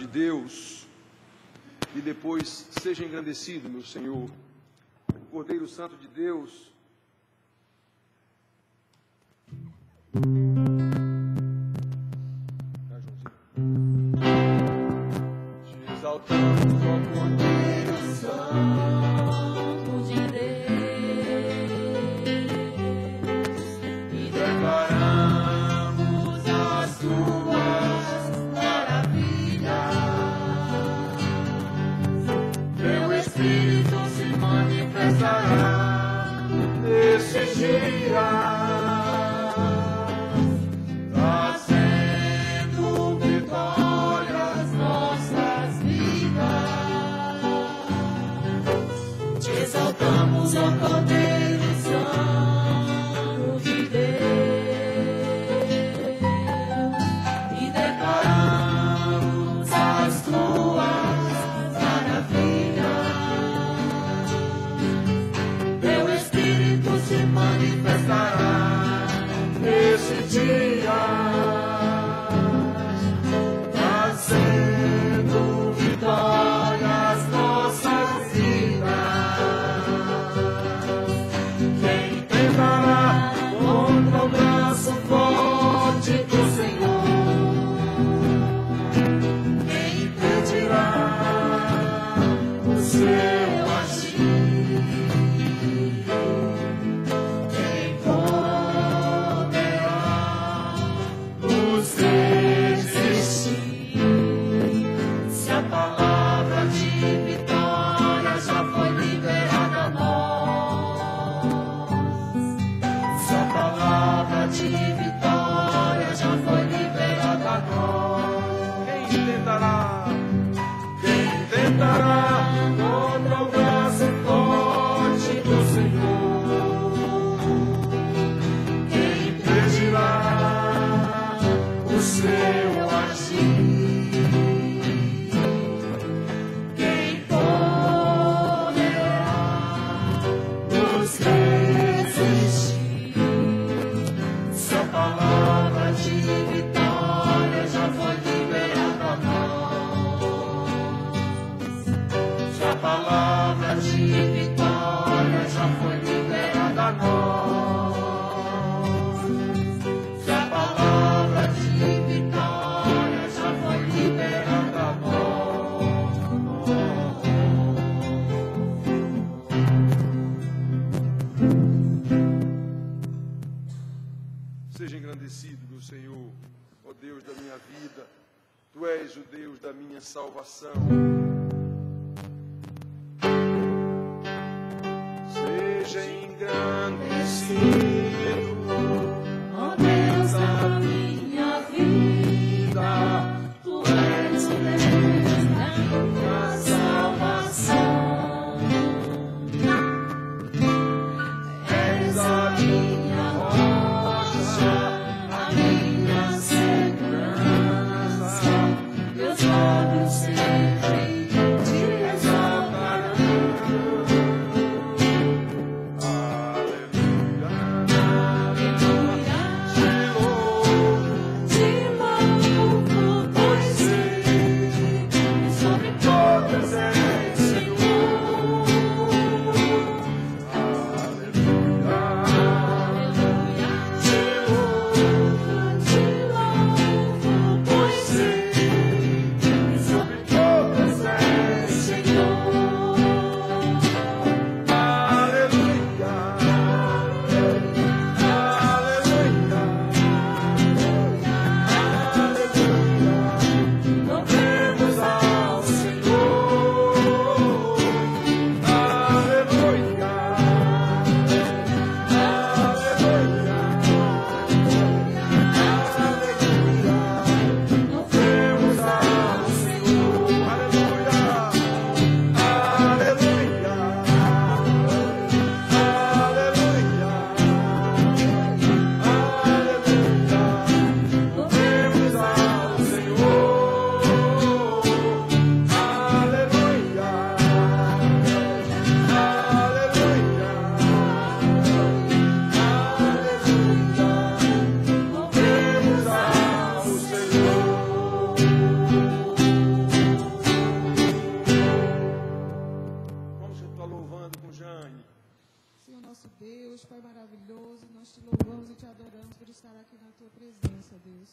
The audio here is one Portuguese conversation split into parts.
de Deus e depois seja engrandecido, meu Senhor, o Cordeiro Santo de Deus. Te exaltamos, ó Cordeiro Santo de Deus, e declaramos as tuas maravilhas. Teu Espírito se manifestará nesses dias. Exaltamos o Cordeiro Santo de Deus e declaramos as tuas maravilhas. Teu Espírito se manifestará nesse dia, trazendo vitória às nossas vidas. Contra o braço forte do Senhor, quem impedirá o seu agir? Quem poderá nos resistir? Se a palavra de vitória já foi liberada a nós, de vitória já foi liberada a nós. Quem tentará contra o braço forte do Senhor? Quem impedirá o seu agir? Quem poderá nos resistir? A palavra de vitória já foi liberada a nós. Se a palavra de vitória já foi liberada a nós. Se a palavra de vitória já foi liberada a Seja engrandecido, meu Senhor, ó Deus da minha vida. Tu és o Deus da minha salvação. Seja engrandecido, ó Deus da minha vida. Tu és o Deus da minha salvação. És a minha rocha, a minha segurança. Meus lábios sempre te exaltarão. Aleluia, aleluia. Te louvo, pois sei que sobre todas és Senhor. Aleluia, aleluia. Te louvo, pois sei que sobre estar aqui na tua presença, Deus.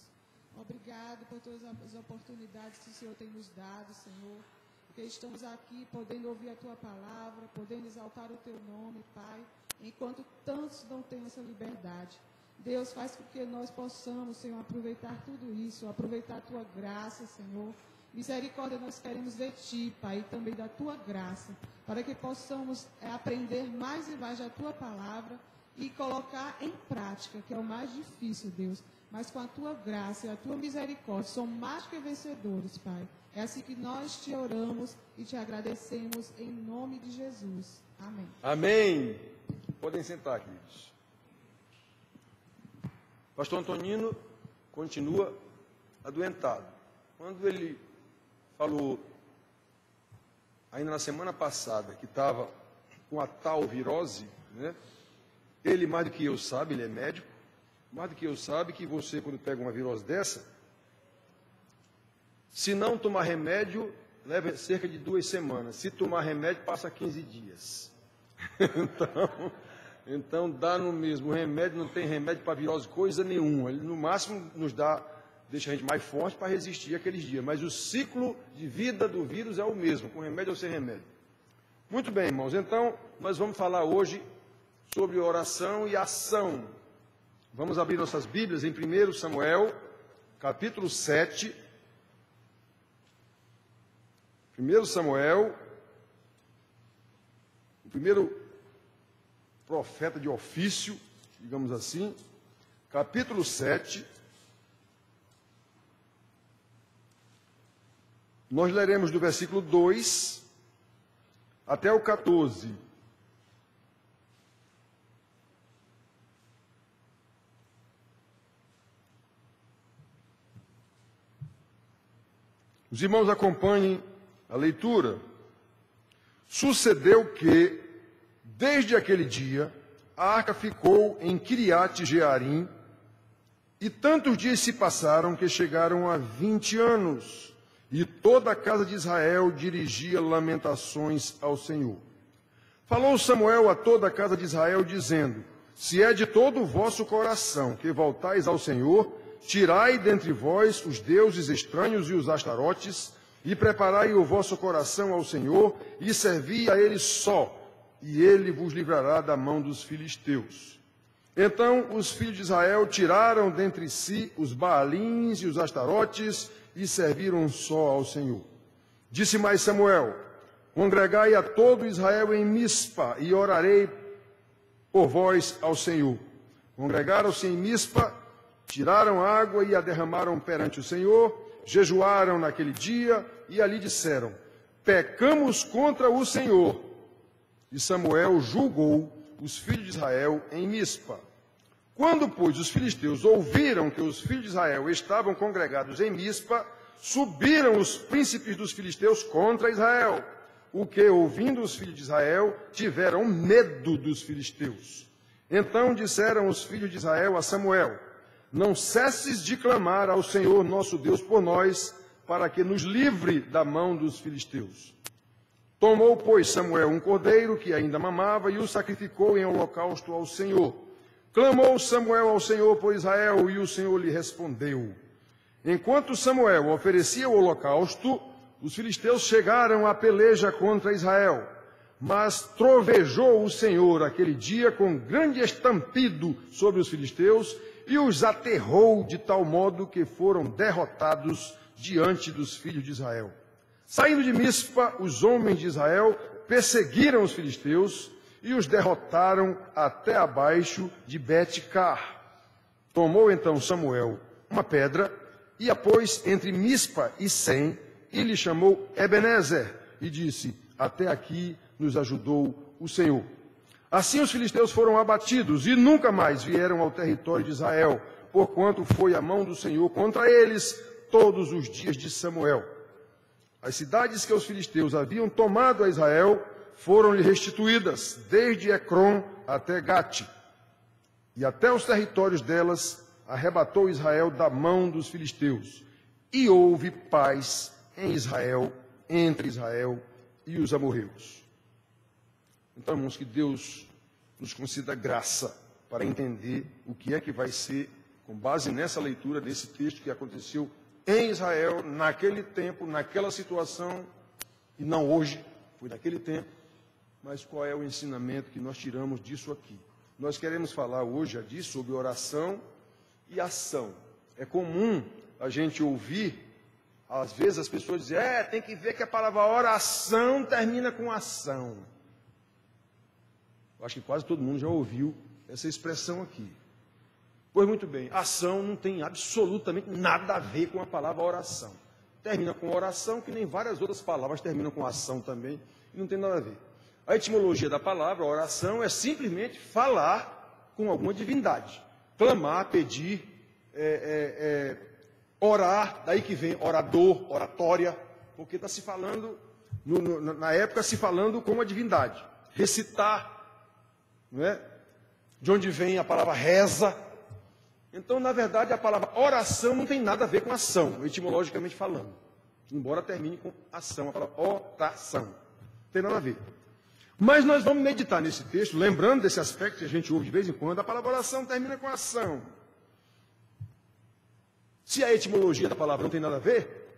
Obrigado por todas as oportunidades que o Senhor tem nos dado, Senhor. Porque estamos aqui podendo ouvir a tua palavra, podendo exaltar o teu nome, Pai, enquanto tantos não têm essa liberdade. Deus, faz com que nós possamos, Senhor, aproveitar tudo isso, aproveitar a tua graça, Senhor. Misericórdia nós queremos de ti, Pai, e também da tua graça, para que possamos aprender mais e mais da tua palavra e colocar em prática, que é o mais difícil, Deus. Mas com a tua graça e a tua misericórdia, somos mais que vencedores, Pai. É assim que nós te oramos e te agradecemos em nome de Jesus. Amém. Amém. Podem sentar, queridos. Pastor Antonino continua adoentado. Quando ele falou, ainda na semana passada, que estava com a tal virose, né? Ele, mais do que eu, sabe, ele é médico, mais do que eu, sabe que você, quando pega uma virose dessa, se não tomar remédio, leva cerca de 2 semanas. Se tomar remédio, passa 15 dias. Então, dá no mesmo. O remédio não tem remédio para virose coisa nenhuma. Ele, no máximo, nos dá, deixa a gente mais forte para resistir aqueles dias. Mas o ciclo de vida do vírus é o mesmo, com remédio ou sem remédio. Muito bem, irmãos. Então, nós vamos falar hoje sobre oração e ação. Vamos abrir nossas Bíblias em 1 Samuel, capítulo 7. 1 Samuel, o primeiro profeta de ofício, digamos assim, capítulo 7. Nós leremos do versículo 2 até o 14. Os irmãos acompanhem a leitura. Sucedeu que, desde aquele dia, a arca ficou em Kiriat Jearim, e tantos dias se passaram que chegaram a 20 anos, e toda a casa de Israel dirigia lamentações ao Senhor. Falou Samuel a toda a casa de Israel, dizendo: se é de todo o vosso coração que voltais ao Senhor, tirai dentre vós os deuses estranhos e os astarotes, e preparai o vosso coração ao Senhor, e servi a Ele só, e Ele vos livrará da mão dos filisteus. Então os filhos de Israel tiraram dentre si os Baalins e os astarotes, e serviram só ao Senhor. Disse mais Samuel: congregai a todo Israel em Mispa, e orarei por vós ao Senhor. Congregaram-se em Mispa, tiraram água e a derramaram perante o Senhor, jejuaram naquele dia e ali disseram: pecamos contra o Senhor. E Samuel julgou os filhos de Israel em Mispa. Quando, pois, os filisteus ouviram que os filhos de Israel estavam congregados em Mispa, subiram os príncipes dos filisteus contra Israel, o que, ouvindo os filhos de Israel, tiveram medo dos filisteus. Então disseram os filhos de Israel a Samuel: não cesses de clamar ao Senhor nosso Deus por nós, para que nos livre da mão dos filisteus. Tomou, pois, Samuel um cordeiro que ainda mamava e o sacrificou em holocausto ao Senhor. Clamou Samuel ao Senhor por Israel, e o Senhor lhe respondeu. Enquanto Samuel oferecia o holocausto, os filisteus chegaram à peleja contra Israel. Mas trovejou o Senhor aquele dia com grande estampido sobre os filisteus, e os aterrou de tal modo que foram derrotados diante dos filhos de Israel. Saindo de Mispa, os homens de Israel perseguiram os filisteus e os derrotaram até abaixo de Bet-car. Tomou então Samuel uma pedra e a pôs entre Mispa e Sem, e lhe chamou Ebenezer, e disse: até aqui nos ajudou o Senhor. Assim os filisteus foram abatidos e nunca mais vieram ao território de Israel, porquanto foi a mão do Senhor contra eles todos os dias de Samuel. As cidades que os filisteus haviam tomado a Israel foram-lhe restituídas, desde Ecrom até Gate, e até os territórios delas arrebatou Israel da mão dos filisteus, e houve paz em Israel, entre Israel e os amorreus. Então, irmãos, que Deus nos conceda graça para entender o que é que vai ser com base nessa leitura desse texto que aconteceu em Israel, naquele tempo, naquela situação, e não hoje, foi naquele tempo, mas qual é o ensinamento que nós tiramos disso aqui? Nós queremos falar hoje aqui sobre oração e ação. É comum a gente ouvir, às vezes as pessoas dizem, tem que ver que a palavra oração termina com ação. Eu acho que quase todo mundo já ouviu essa expressão aqui. Pois muito bem, ação não tem absolutamente nada a ver com a palavra oração. Termina com oração, que nem várias outras palavras terminam com ação também, e não tem nada a ver. A etimologia da palavra oração é simplesmente falar com alguma divindade. Clamar, pedir, orar, daí que vem orador, oratória, porque está se falando, na época se falando com uma divindade. Recitar, não é? De onde vem a palavra reza. Então, na verdade, a palavra oração não tem nada a ver com ação, etimologicamente falando. Embora termine com ação, a palavra oração. Não tem nada a ver. Mas nós vamos meditar nesse texto, lembrando desse aspecto que a gente ouve de vez em quando, a palavra oração termina com ação. Se a etimologia da palavra não tem nada a ver,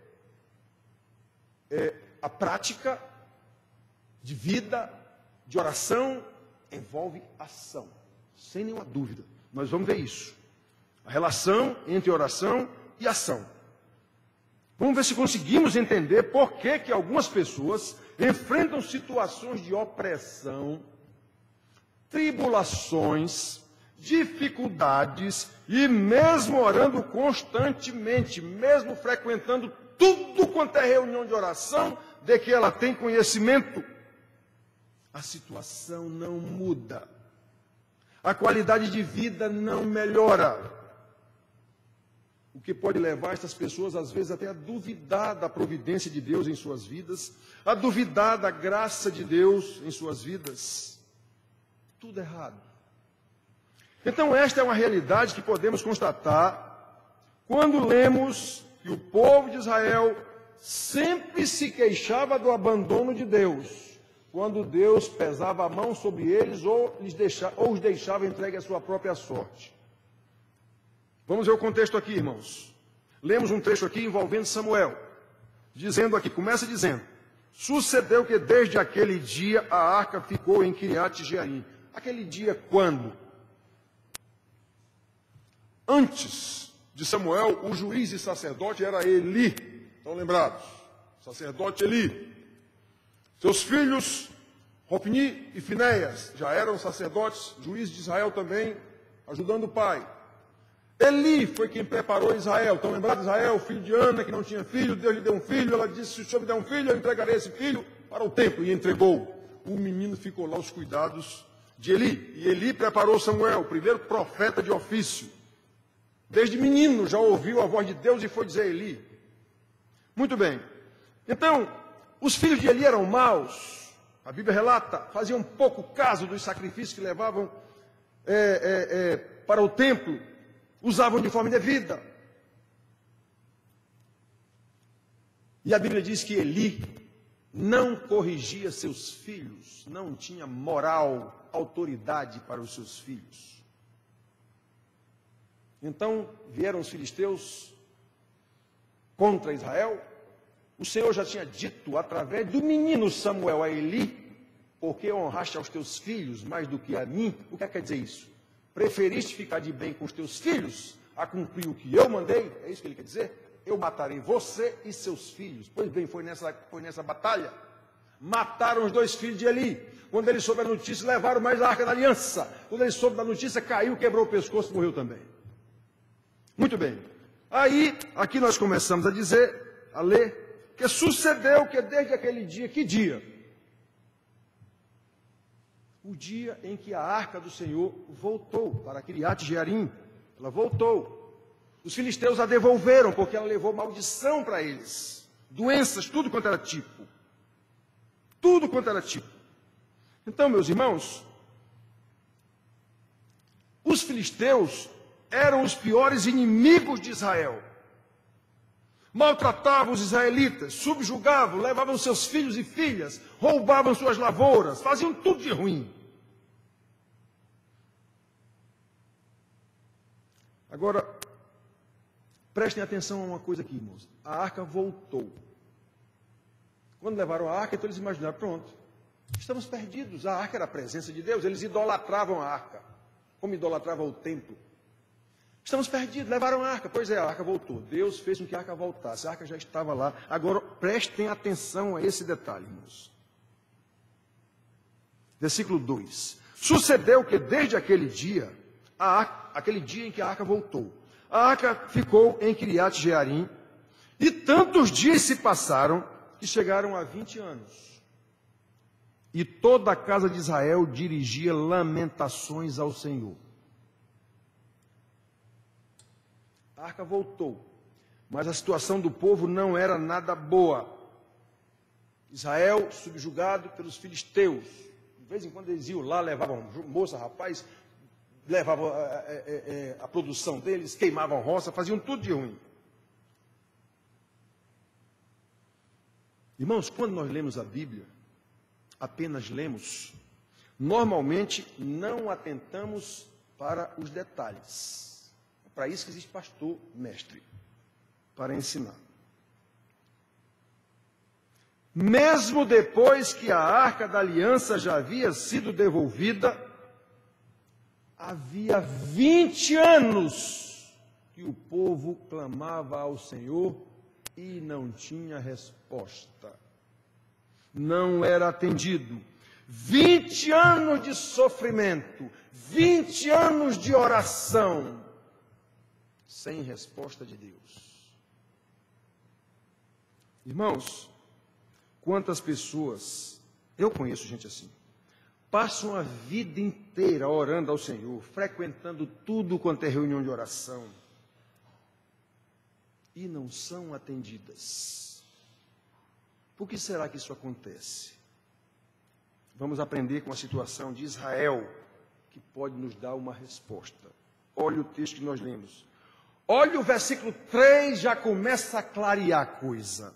a prática de vida, de oração, envolve ação. Sem nenhuma dúvida. Nós vamos ver isso. A relação entre oração e ação. Vamos ver se conseguimos entender por que algumas pessoas enfrentam situações de opressão, tribulações, dificuldades, e mesmo orando constantemente, mesmo frequentando tudo quanto é reunião de oração, de que ela tem conhecimento, a situação não muda. A qualidade de vida não melhora. O que pode levar essas pessoas, às vezes, até a duvidar da providência de Deus em suas vidas, a duvidar da graça de Deus em suas vidas. Tudo errado. Então, esta é uma realidade que podemos constatar quando lemos que o povo de Israel sempre se queixava do abandono de Deus, quando Deus pesava a mão sobre eles ou os deixava entregue à sua própria sorte. Vamos ver o contexto aqui, irmãos. Lemos um trecho aqui envolvendo Samuel, dizendo aqui, começa dizendo, sucedeu que desde aquele dia a arca ficou em Quiriate-Jearim. Aquele dia quando? Antes de Samuel, o juiz e sacerdote era Eli. Estão lembrados? Sacerdote Eli. Seus filhos, Hofni e Finéias, já eram sacerdotes, juízes de Israel também, ajudando o pai. Eli foi quem preparou Israel. Estão lembrados de Israel, filho de Ana, que não tinha filho, Deus lhe deu um filho, ela disse, se o Senhor me der um filho, eu entregarei esse filho para o templo, e entregou. O menino ficou lá aos cuidados de Eli. E Eli preparou Samuel, o primeiro profeta de ofício. Desde menino já ouviu a voz de Deus e foi dizer a Eli. Muito bem. Então, os filhos de Eli eram maus. A Bíblia relata, faziam pouco caso dos sacrifícios que levavam para o templo. Usavam de forma indevida. E a Bíblia diz que Eli não corrigia seus filhos, não tinha moral, autoridade para os seus filhos. Então vieram os filisteus contra Israel. O Senhor já tinha dito através do menino Samuel a Eli, porque honraste aos teus filhos mais do que a mim. O que quer dizer isso? Preferiste ficar de bem com os teus filhos a cumprir o que eu mandei? É isso que ele quer dizer? Eu matarei você e seus filhos. Pois bem, foi nessa batalha. Mataram os 2 filhos de Eli. Quando ele soube a notícia, levaram mais a arca da aliança. Quando ele soube da notícia, caiu, quebrou o pescoço e morreu também. Muito bem. Aí, aqui nós começamos a dizer, a ler, que sucedeu que desde aquele dia, que dia? O dia em que a arca do Senhor voltou para Quiriate-Jearim. Ela voltou. Os filisteus a devolveram, porque ela levou maldição para eles. Doenças, tudo quanto era tipo. Tudo quanto era tipo. Então, meus irmãos, os filisteus eram os piores inimigos de Israel. Maltratavam os israelitas, subjugavam, levavam seus filhos e filhas, roubavam suas lavouras, faziam tudo de ruim. Agora, prestem atenção a uma coisa aqui, irmãos. A arca voltou. Quando levaram a arca, então eles imaginaram, pronto, estamos perdidos. A arca era a presença de Deus. Eles idolatravam a arca, como idolatravam o templo. Estamos perdidos, levaram a arca. Pois é, a arca voltou. Deus fez com que a arca voltasse. A arca já estava lá. Agora, prestem atenção a esse detalhe, irmãos. Versículo 2. Sucedeu que desde aquele dia, aquele dia em que a arca voltou, a arca ficou em Kiriat Jearim, e tantos dias se passaram que chegaram a 20 anos. E toda a casa de Israel dirigia lamentações ao Senhor. A arca voltou, mas a situação do povo não era nada boa. Israel subjugado pelos filisteus. De vez em quando eles iam lá, levavam moça, rapaz, levavam a produção deles, queimavam roça, faziam tudo de ruim. Irmãos, quando nós lemos a Bíblia, apenas lemos, normalmente não atentamos para os detalhes. É para isso que existe pastor, mestre, para ensinar. Mesmo depois que a arca da aliança já havia sido devolvida, havia 20 anos que o povo clamava ao Senhor e não tinha resposta. Não era atendido. 20 anos de sofrimento, 20 anos de oração, sem resposta de Deus. Irmãos, quantas pessoas, eu conheço gente assim, passam a vida inteira orando ao Senhor, frequentando tudo quanto é reunião de oração, e não são atendidas. Por que será que isso acontece? Vamos aprender com a situação de Israel, que pode nos dar uma resposta. Olha o texto que nós lemos. Olha o versículo 3, já começa a clarear a coisa.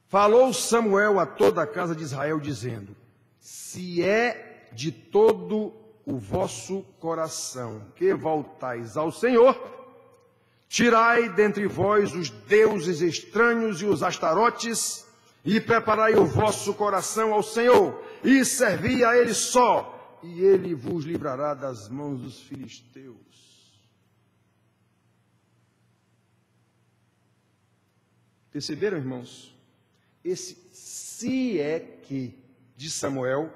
Falou Samuel a toda a casa de Israel, dizendo: se é de todo o vosso coração que voltais ao Senhor, tirai dentre vós os deuses estranhos e os astarotes, e preparai o vosso coração ao Senhor, e servi a Ele só, e Ele vos livrará das mãos dos filisteus. Perceberam, irmãos? Esse se é que de Samuel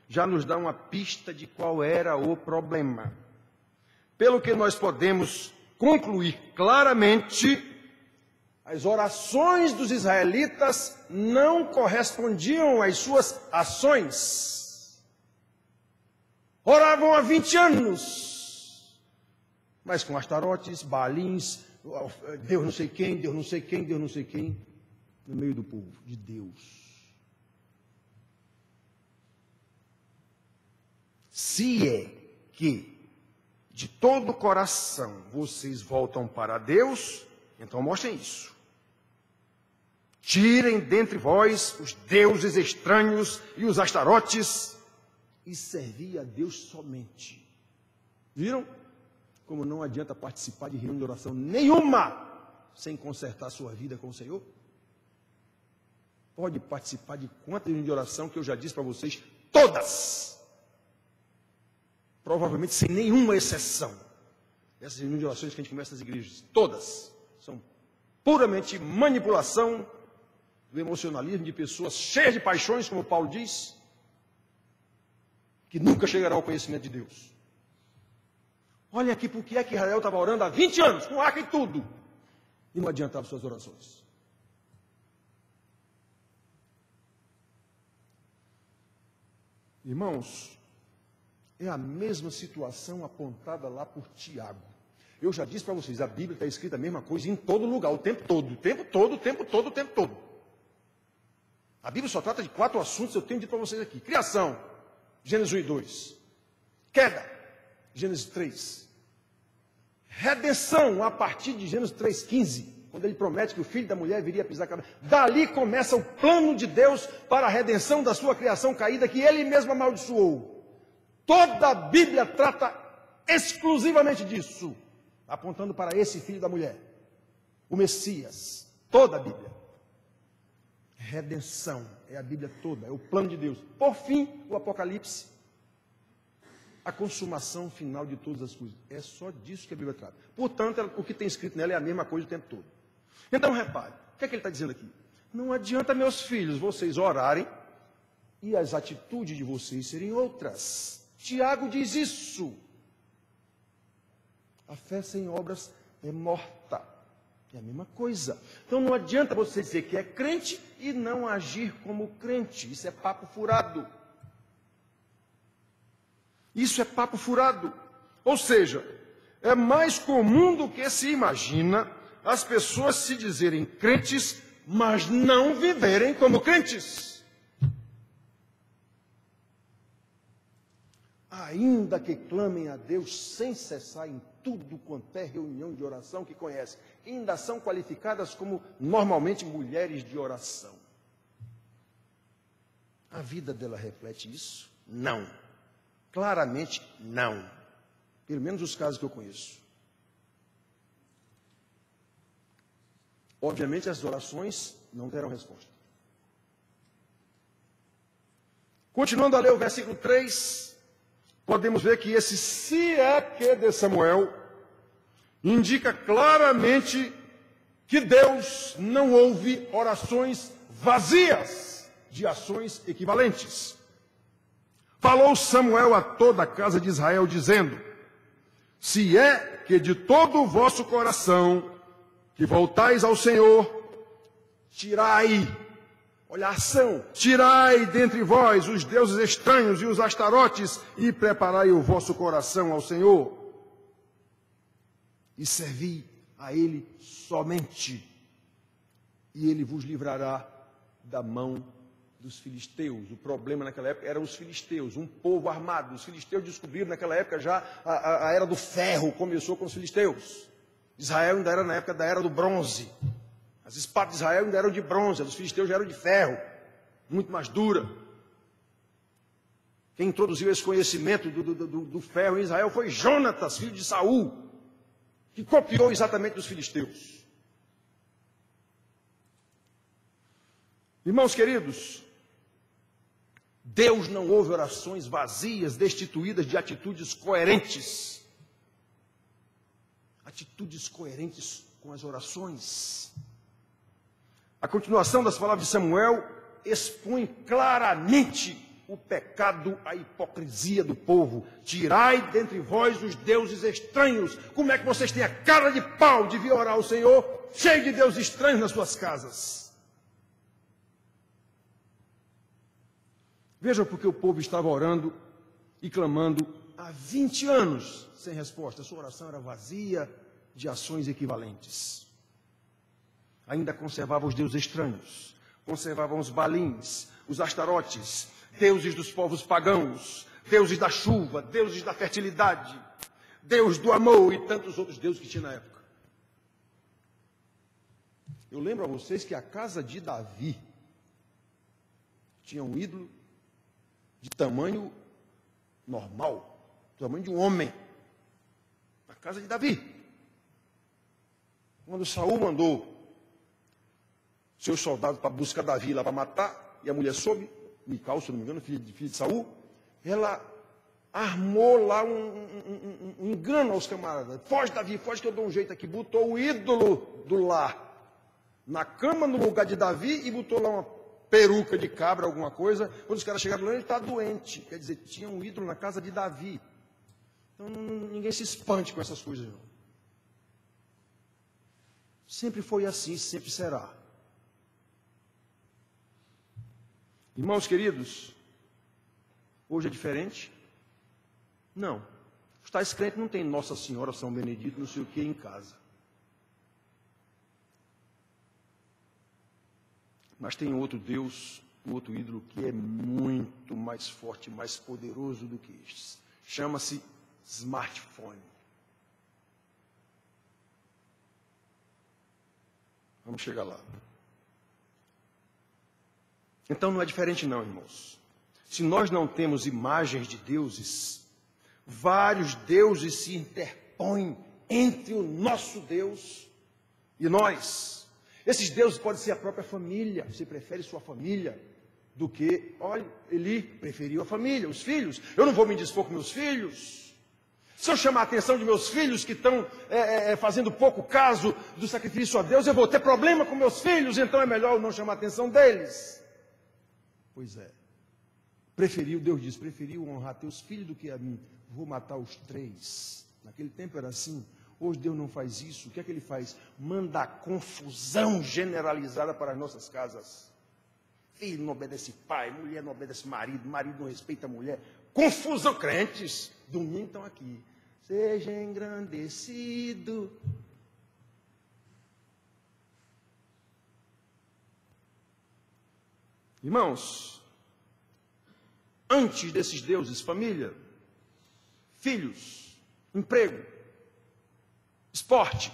já nos dá uma pista de qual era o problema. Pelo que nós podemos concluir claramente, as orações dos israelitas não correspondiam às suas ações. Oravam há 20 anos, mas com astarotes, baalins, Deus não sei quem, Deus não sei quem, Deus não sei quem, no meio do povo de Deus. Se é que de todo o coração vocês voltam para Deus, então mostrem isso. Tirem dentre vós os deuses estranhos e os astarotes e servi a Deus somente. Viram? Como não adianta participar de reunião de oração nenhuma sem consertar a sua vida com o Senhor? Pode participar de quantas reuniões de oração que eu já disse para vocês, todas. Provavelmente sem nenhuma exceção. Essas reuniões de orações que a gente começa nas igrejas, todas são puramente manipulação do emocionalismo de pessoas cheias de paixões, como Paulo diz, que nunca chegarão ao conhecimento de Deus. Olha aqui porque é que Israel estava orando há 20 anos, com arca e tudo, e não adiantava suas orações. Irmãos, é a mesma situação apontada lá por Tiago. Eu já disse para vocês, a Bíblia está escrita a mesma coisa em todo lugar, o tempo todo, o tempo todo, o tempo todo, o tempo todo. A Bíblia só trata de 4 assuntos, eu tenho dito para vocês aqui. Criação, Gênesis 1 e 2. Queda, Gênesis 3. Redenção, a partir de Gênesis 3,15. Quando ele promete que o filho da mulher viria a pisar a cabeça. Dali começa o plano de Deus para a redenção da sua criação caída, que ele mesmo amaldiçoou. Toda a Bíblia trata exclusivamente disso, apontando para esse filho da mulher, o Messias, toda a Bíblia. Redenção é a Bíblia toda, é o plano de Deus. Por fim, o Apocalipse, a consumação final de todas as coisas. É só disso que a Bíblia trata. Portanto, o que tem escrito nela é a mesma coisa o tempo todo. Então, repare, o que é que ele está dizendo aqui? Não adianta, meus filhos, vocês orarem e as atitudes de vocês serem outras. Tiago diz isso. A fé sem obras é morta. É a mesma coisa. Então não adianta você dizer que é crente e não agir como crente. Isso é papo furado. Isso é papo furado. Ou seja, é mais comum do que se imagina as pessoas se dizerem crentes, mas não viverem como crentes. Ainda que clamem a Deus sem cessar em tudo quanto é reunião de oração que conhece, ainda são qualificadas como normalmente mulheres de oração. A vida dela reflete isso? Não. Claramente não. Pelo menos os casos que eu conheço. Obviamente as orações não terão resposta. Continuando a ler o versículo 3, podemos ver que esse "se é que" de Samuel indica claramente que Deus não ouve orações vazias de ações equivalentes. Falou Samuel a toda a casa de Israel, dizendo: se é que de todo o vosso coração que voltais ao Senhor, tirai, olha a ação, tirai dentre vós os deuses estranhos e os astarotes e preparai o vosso coração ao Senhor e servi a Ele somente, e Ele vos livrará da mão dos filisteus. O problema naquela época eram os filisteus, um povo armado. Os filisteus descobriram naquela época já a era do ferro, começou com os filisteus. Israel ainda era na época da era do bronze. As espadas de Israel ainda eram de bronze, as dos filisteus já eram de ferro, muito mais dura. Quem introduziu esse conhecimento do ferro em Israel foi Jonatas, filho de Saul, que copiou exatamente dos filisteus. Irmãos queridos, Deus não ouve orações vazias, destituídas de atitudes coerentes. Atitudes coerentes com as orações. A continuação das palavras de Samuel expõe claramente o pecado, a hipocrisia do povo. Tirai dentre vós os deuses estranhos. Como é que vocês têm a cara de pau de vir orar ao Senhor, cheio de deuses estranhos nas suas casas? Vejam porque o povo estava orando e clamando há 20 anos sem resposta. A sua oração era vazia de ações equivalentes. Ainda conservavam os deuses estranhos, conservavam os balins, os astarotes, deuses dos povos pagãos, deuses da chuva, deuses da fertilidade, Deus do amor e tantos outros deuses que tinha na época. Eu lembro a vocês que a casa de Davi tinha um ídolo de tamanho normal, tamanho de um homem, na casa de Davi. Quando Saul mandou seus soldados para buscar Davi lá para matar, e a mulher soube, Mical, se não me engano, filha de Saul, ela armou lá um engano aos camaradas. Foge, Davi, foge que eu dou um jeito aqui. Botou o ídolo do lar na cama no lugar de Davi e botou lá uma peruca de cabra, alguma coisa. Quando os caras chegaram lá, ele está doente. Quer dizer, tinha um ídolo na casa de Davi. Então ninguém se espante com essas coisas, não. Sempre foi assim, sempre será. Irmãos queridos, hoje é diferente? Não. Os tais crentes não tem Nossa Senhora, São Benedito, não sei o que em casa. Mas tem outro Deus, um outro ídolo que é muito mais forte, mais poderoso do que estes. Chama-se smartphone. Vamos chegar lá. Então não é diferente não, irmãos. Se nós não temos imagens de deuses, Vários deuses se interpõem entre o nosso Deus e nós. Esses deuses podem ser a própria família. Você prefere sua família do que, olha, Eli preferiu a família, os filhos. Eu não vou me dispor com meus filhos. Se eu chamar a atenção de meus filhos que estão fazendo pouco caso do sacrifício a Deus, eu vou ter problema com meus filhos, então é melhor eu não chamar a atenção deles. Pois é. Deus diz, preferiu honrar teus filhos do que a mim. Vou matar os 3. Naquele tempo era assim. Hoje Deus não faz isso. O que é que Ele faz? Manda confusão generalizada para as nossas casas. Filho não obedece pai, mulher não obedece marido, marido não respeita a mulher. Confusão, crentes. Domingo estão aqui. Seja engrandecido. Irmãos, antes desses deuses, família, filhos, emprego, esporte,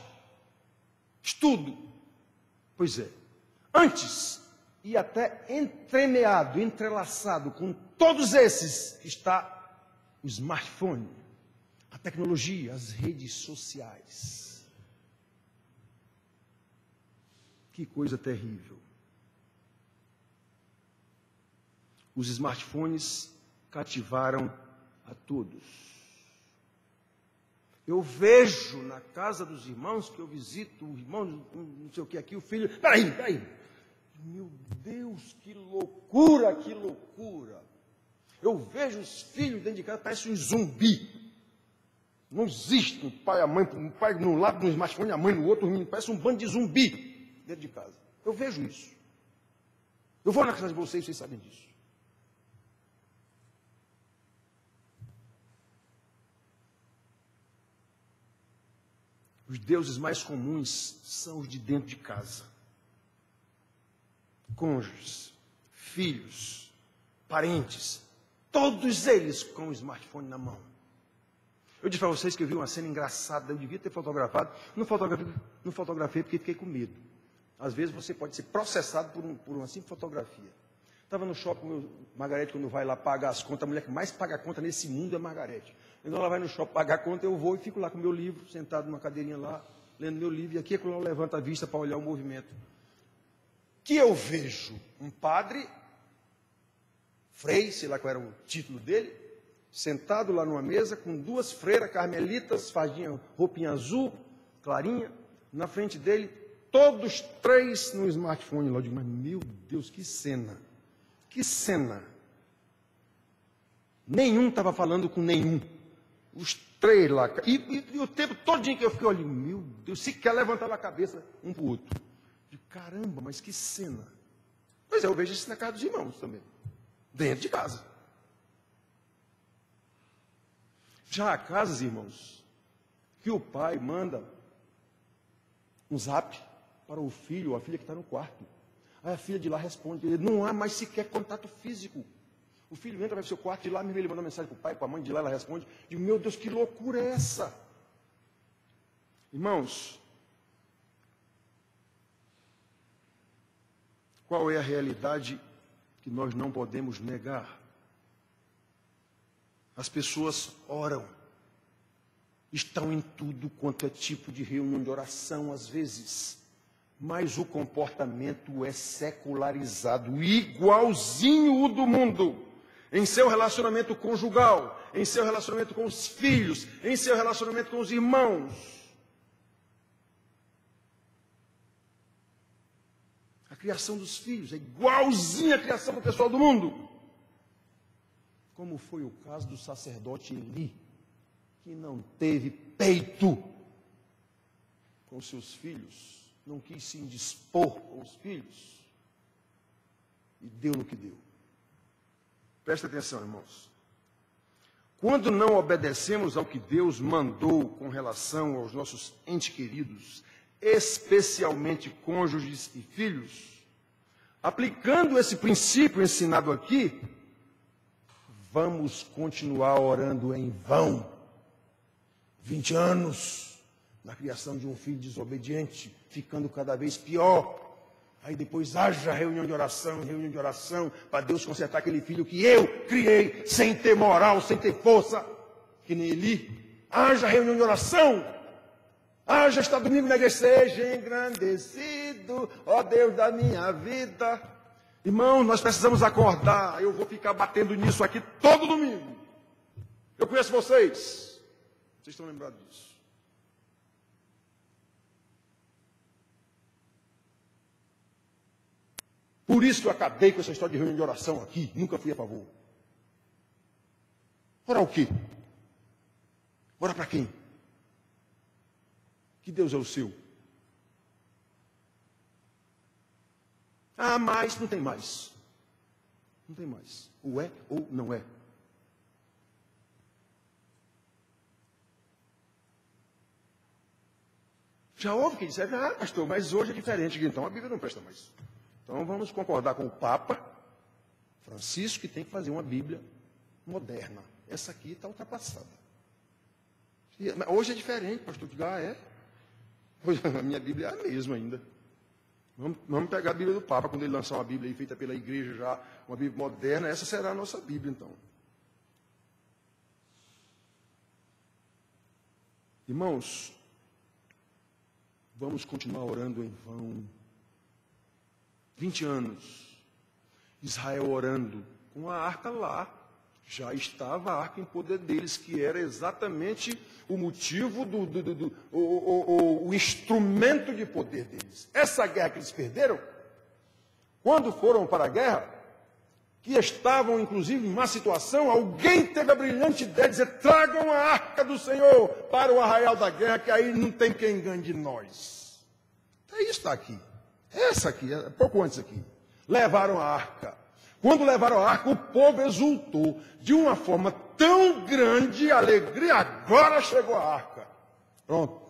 estudo. Pois é, antes e até entremeado, entrelaçado com todos esses está o smartphone, a tecnologia, as redes sociais. Que coisa terrível. Os smartphones cativaram a todos. Eu vejo na casa dos irmãos que eu visito, o irmão, não sei o que aqui, o filho. Peraí. Meu Deus, que loucura, que loucura. Eu vejo os filhos dentro de casa, parece um zumbi. Não existe um pai e a mãe, um pai no lado do smartphone, a mãe no outro, parece um bando de zumbi dentro de casa. Eu vejo isso. Eu vou na casa de vocês sabem disso. Os deuses mais comuns são os de dentro de casa. Cônjuges, filhos, parentes, todos eles com o smartphone na mão. Eu disse para vocês que eu vi uma cena engraçada, eu devia ter fotografado, não fotografei porque fiquei com medo. Às vezes você pode ser processado por uma simples fotografia. Estava no shopping, Margarete, quando vai lá pagar as contas, a mulher que mais paga a conta nesse mundo é Margarete. Então ela vai no shopping pagar a conta, eu vou e fico lá com o meu livro, sentado numa cadeirinha lá, lendo meu livro, e aqui é quando eu levanto a vista para olhar o movimento. Que eu vejo um padre, Frei, sei lá qual era o título dele, sentado lá numa mesa com 2 freiras carmelitas, fardinha, roupinha azul, clarinha, na frente dele, todos 3 no smartphone. Lá eu digo, mas meu Deus, que cena, que cena. Nenhum estava falando com nenhum. Os 3 lá, e o tempo todinho que eu fiquei olhando, meu Deus, sequer levantava a cabeça um para o outro. Caramba, mas que cena. Pois é, eu vejo isso na casa dos irmãos também. Dentro de casa. Já há casas, irmãos, que o pai manda um zap para o filho ou a filha que está no quarto. Aí a filha de lá responde, não há mais sequer contato físico. O filho entra, vai para o seu quarto, de lá mesmo ele manda uma mensagem para o pai, para a mãe, de lá ela responde. Digo, meu Deus, que loucura é essa? Irmãos, qual é a realidade que nós não podemos negar? As pessoas oram, estão em tudo quanto é tipo de reunião de oração, às vezes, mas o comportamento é secularizado, igualzinho o do mundo, em seu relacionamento conjugal, em seu relacionamento com os filhos, em seu relacionamento com os irmãos. A criação dos filhos é igualzinha à criação do pessoal do mundo. Como foi o caso do sacerdote Eli, que não teve peito com seus filhos, não quis se indispor com os filhos, e deu no que deu. Presta atenção, irmãos. Quando não obedecemos ao que Deus mandou com relação aos nossos entes queridos, especialmente cônjuges e filhos, aplicando esse princípio ensinado aqui, vamos continuar orando em vão. 20 anos na criação de um filho desobediente, ficando cada vez pior. Aí depois haja reunião de oração, para Deus consertar aquele filho que eu criei, sem ter moral, sem ter força, que nem Eli. Haja reunião de oração. Haja estar domingo na igreja. Seja engrandecido, ó Deus da minha vida. Irmão, nós precisamos acordar. Eu vou ficar batendo nisso aqui todo domingo. Eu conheço vocês. Vocês estão lembrados disso? Por isso que eu acabei com essa história de reunião de oração aqui. Nunca fui a favor. Orar o quê? Orar para quem? Que Deus é o seu? Ah, mas não tem mais. Não tem mais. Ou é ou não é. Já houve quem disseram, ah, pastor, mas hoje é diferente, então a Bíblia não presta mais. Então vamos concordar com o Papa Francisco que tem que fazer uma Bíblia moderna. Essa aqui está ultrapassada. Hoje é diferente, pastor. Ah, é? Hoje a minha Bíblia é a mesma ainda. Vamos pegar a Bíblia do Papa, quando ele lançar uma Bíblia aí, feita pela igreja já, uma Bíblia moderna, essa será a nossa Bíblia então. Irmãos, vamos continuar orando em vão. 20 anos, Israel orando com a arca lá. Já estava a arca em poder deles, que era exatamente o motivo, o instrumento de poder deles. Essa guerra que eles perderam, quando foram para a guerra, que estavam inclusive em má situação, alguém teve a brilhante ideia de dizer, tragam a arca do Senhor para o arraial da guerra, que aí não tem quem ganhe de nós. Então isso está aqui. Essa aqui, pouco antes aqui. Levaram a arca. Quando levaram a arca, o povo exultou de uma forma tão grande, alegria, agora chegou a arca. Pronto.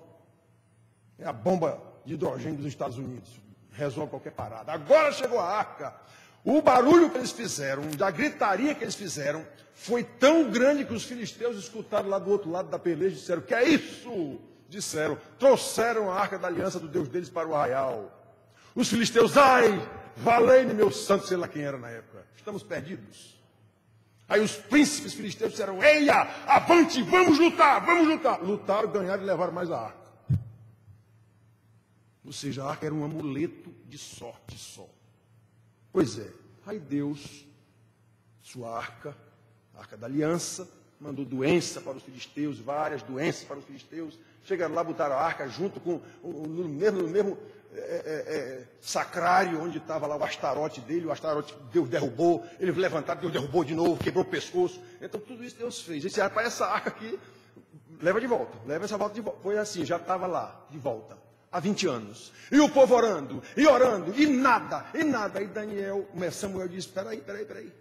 É a bomba de hidrogênio dos Estados Unidos. Resolve qualquer parada. Agora chegou a arca. O barulho que eles fizeram, da gritaria que eles fizeram, foi tão grande que os filisteus escutaram lá do outro lado da peleja e disseram, que é isso? Disseram, trouxeram a arca da aliança do Deus deles para o arraial. Os filisteus, ai, valei-me meu santo, sei lá quem era na época. Estamos perdidos. Aí os príncipes filisteus disseram, eia, avante, vamos lutar, vamos lutar. Lutaram, ganharam e levaram mais a arca. Ou seja, a arca era um amuleto de sorte só. Pois é, aí Deus, sua arca, a arca da aliança, mandou doença para os filisteus, várias doenças para os filisteus. Chegaram lá, botaram a arca junto com, no mesmo sacrário, onde estava lá o Astarote dele, o Astarote Deus derrubou, ele levantaram, Deus derrubou de novo, quebrou o pescoço. Então tudo isso Deus fez. Ele disse, para essa arca aqui, leva de volta, leva essa volta de volta. Foi assim, já estava lá, de volta, há 20 anos. E o povo orando, e nada. Aí Samuel disse, peraí.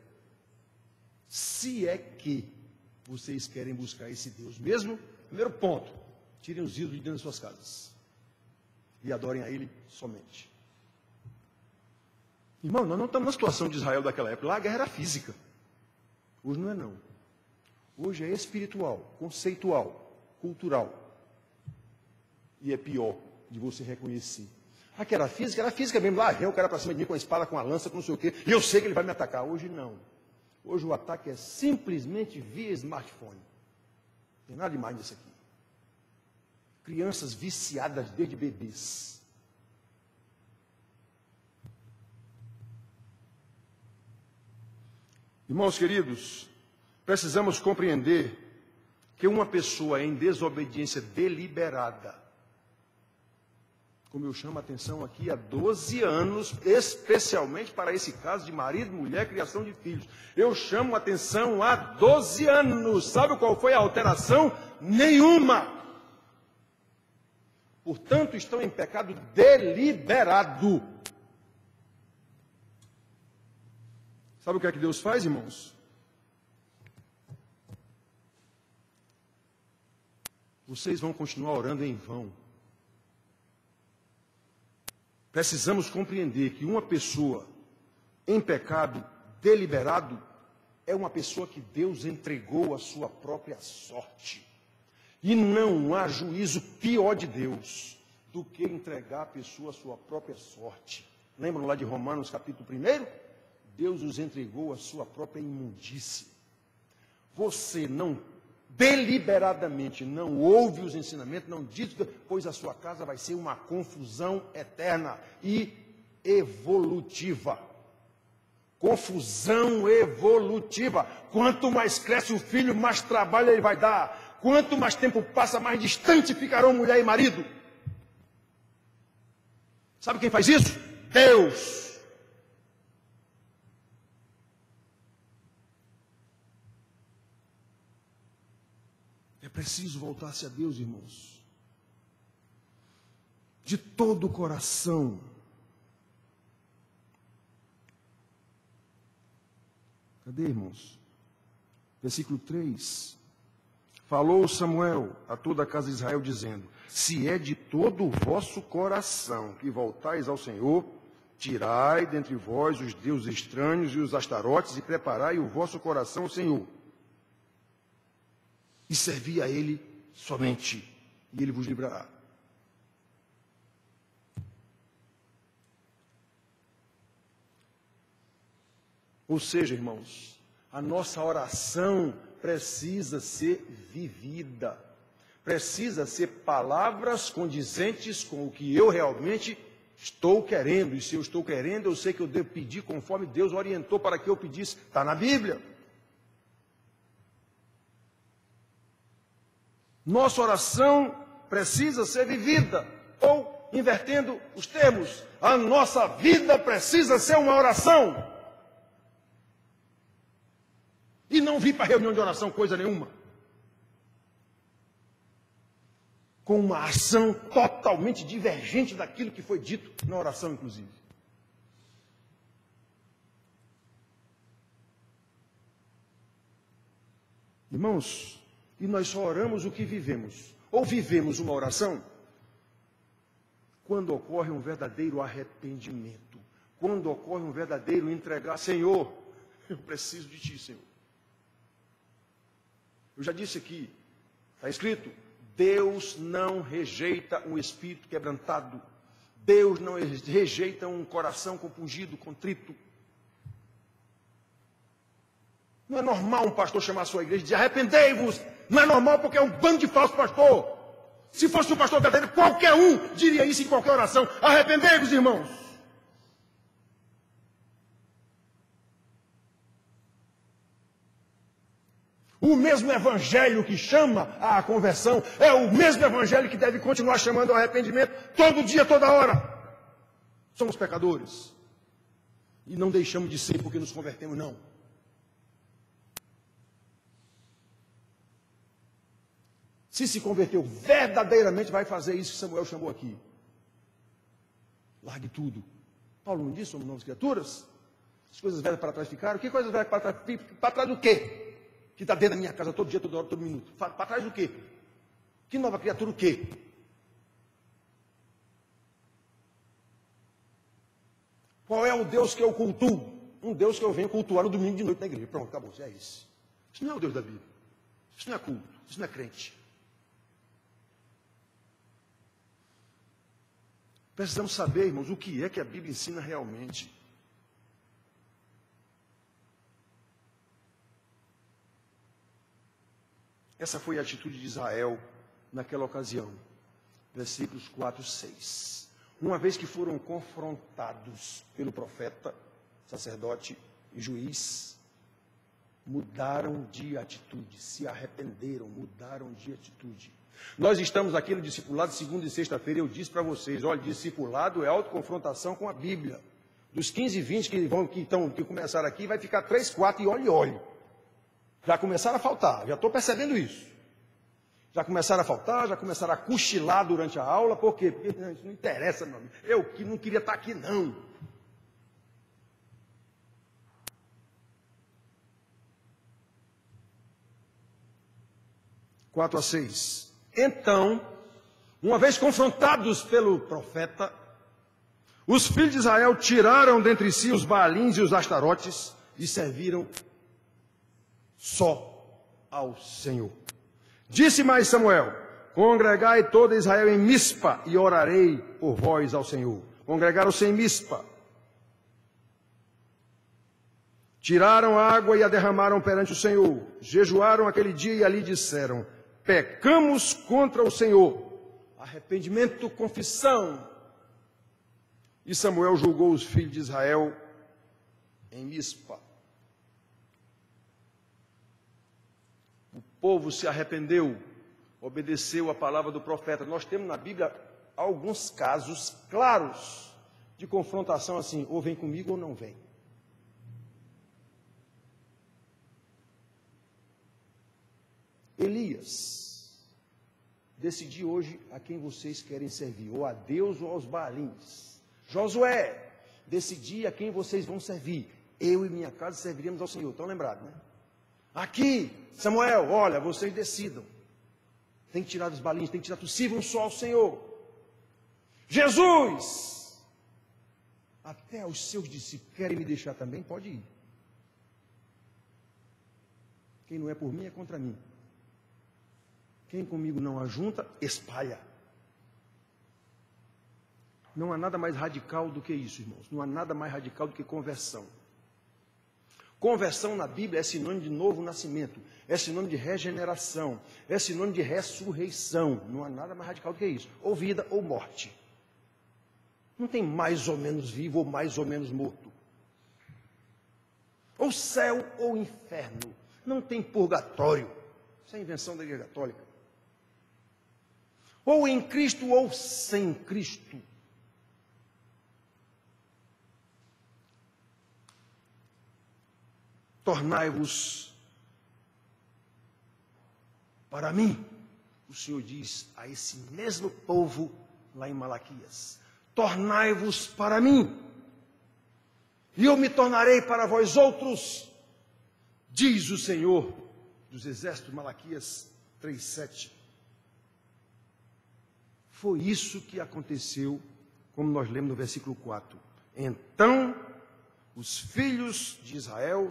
Se é que vocês querem buscar esse Deus mesmo, primeiro ponto, tirem os ídolos de dentro das suas casas. E adorem a Ele somente. Irmão, nós não estamos na situação de Israel daquela época. Lá a guerra era física. Hoje não é não. Hoje é espiritual, conceitual, cultural. E é pior de você reconhecer. Aqui era física mesmo. Lá o cara para cima de mim com a espada, com a lança, com não sei o quê. E eu sei que ele vai me atacar. Hoje não. Hoje o ataque é simplesmente via smartphone. Não tem nada demais nisso aqui. Crianças viciadas desde bebês. Irmãos queridos, precisamos compreender que uma pessoa em desobediência deliberada, como eu chamo a atenção aqui, há 12 anos, especialmente para esse caso de marido, mulher, criação de filhos. Eu chamo a atenção há 12 anos. Sabe qual foi a alteração? Nenhuma. Portanto, estão em pecado deliberado. Sabe o que é que Deus faz, irmãos? Vocês vão continuar orando em vão. Precisamos compreender que uma pessoa em pecado deliberado é uma pessoa que Deus entregou a sua própria sorte. E não há juízo pior de Deus do que entregar a pessoa a sua própria sorte. Lembram lá de Romanos capítulo 1? Deus os entregou a sua própria imundície. Você não deliberadamente não ouve os ensinamentos, não diz, pois a sua casa vai ser uma confusão eterna e evolutiva. Confusão evolutiva. Quanto mais cresce o filho, mais trabalho ele vai dar. Quanto mais tempo passa, mais distante ficarão mulher e marido. Sabe quem faz isso? Deus. É preciso voltar-se a Deus, irmãos. De todo o coração. Cadê, irmãos? Versículo 3. Falou Samuel a toda a casa de Israel, dizendo: se é de todo o vosso coração que voltais ao Senhor, tirai dentre vós os deuses estranhos e os astarotes, e preparai o vosso coração ao Senhor. E servi a Ele somente, e Ele vos livrará. Ou seja, irmãos, a nossa oração precisa ser vivida. Precisa ser palavras condizentes com o que eu realmente estou querendo. E se eu estou querendo, eu sei que eu devo pedir conforme Deus orientou para que eu pedisse. Está na Bíblia. Nossa oração precisa ser vivida. Ou, invertendo os termos, a nossa vida precisa ser uma oração. E não vir para reunião de oração coisa nenhuma. Com uma ação totalmente divergente daquilo que foi dito na oração, inclusive. Irmãos, e nós só oramos o que vivemos. Ou vivemos uma oração quando ocorre um verdadeiro arrependimento. Quando ocorre um verdadeiro entregar. Senhor, eu preciso de Ti, Senhor. Eu já disse aqui, está escrito, Deus não rejeita um espírito quebrantado. Deus não rejeita um coração compungido, contrito. Não é normal um pastor chamar a sua igreja e dizer, arrependei-vos. Não é normal porque é um bando de falso pastor. Se fosse um pastor verdadeiro, qualquer um diria isso em qualquer oração. Arrependei-vos, irmãos. O mesmo evangelho que chama à conversão é o mesmo evangelho que deve continuar chamando ao arrependimento todo dia, toda hora. Somos pecadores. E não deixamos de ser porque nos convertemos, não. Se converteu verdadeiramente, vai fazer isso que Samuel chamou aqui. Largue tudo. Paulo não disse, somos novas criaturas? As coisas velhas para trás ficaram. Que coisas velhas para trás? Para trás do quê? Que está dentro da minha casa todo dia, toda hora, todo minuto. Para trás do quê? Que nova criatura o quê? Qual é o Deus que eu cultuo? Um Deus que eu venho cultuar no domingo de noite na igreja. Pronto, acabou, é isso. Isso não é o Deus da Bíblia. Isso não é culto, isso não é crente. Precisamos saber, irmãos, o que é que a Bíblia ensina realmente. Essa foi a atitude de Israel naquela ocasião. Versículos 4 e 6. Uma vez que foram confrontados pelo profeta, sacerdote e juiz, mudaram de atitude, se arrependeram, mudaram de atitude. Nós estamos aqui no discipulado, segunda e sexta-feira, eu disse para vocês, olha, discipulado é autoconfrontação com a Bíblia. Dos 15 e 20 que começaram aqui, vai ficar 3, 4 e olhe. Já começaram a faltar, já estou percebendo isso. Já começaram a faltar, já começaram a cochilar durante a aula, por quê? Porque isso não interessa, meu amigo. Eu que não queria estar aqui, não. (4 a 6). Então, uma vez confrontados pelo profeta, os filhos de Israel tiraram dentre si os baalins e os astarotes e serviram só ao Senhor. Disse mais Samuel: congregai todo Israel em Mispa e orarei por vós ao Senhor. Congregaram-se em Mispa. Tiraram a água e a derramaram perante o Senhor. Jejuaram aquele dia e ali disseram: pecamos contra o Senhor. Arrependimento, confissão. E Samuel julgou os filhos de Israel em Mispa. O povo se arrependeu, obedeceu a palavra do profeta. Nós temos na Bíblia alguns casos claros de confrontação assim: ou vem comigo ou não vem. Elias, decidi hoje a quem vocês querem servir, ou a Deus ou aos Baalins. Josué, decidi a quem vocês vão servir. Eu e minha casa serviremos ao Senhor. Estão lembrados, né? Aqui, Samuel, olha, vocês decidam. Tem que tirar dos Baalins, tem que tirar tudo. Sirvam só ao Senhor. Jesus, até os seus discípulos querem me deixar também, pode ir. Quem não é por mim é contra mim. Quem comigo não ajunta, espalha. Não há nada mais radical do que isso, irmãos. Não há nada mais radical do que conversão. Conversão na Bíblia é sinônimo de novo nascimento, é sinônimo de regeneração, é sinônimo de ressurreição. Não há nada mais radical do que isso. Ou vida ou morte. Não tem mais ou menos vivo ou mais ou menos morto. Ou céu ou inferno. Não tem purgatório. Isso é invenção da Igreja Católica. Ou em Cristo ou sem Cristo. Tornai-vos para mim, o Senhor diz a esse mesmo povo lá em Malaquias: tornai-vos para mim, e eu me tornarei para vós outros, diz o Senhor dos Exércitos, Malaquias 3:7. Foi isso que aconteceu, como nós lemos no versículo 4. Então, os filhos de Israel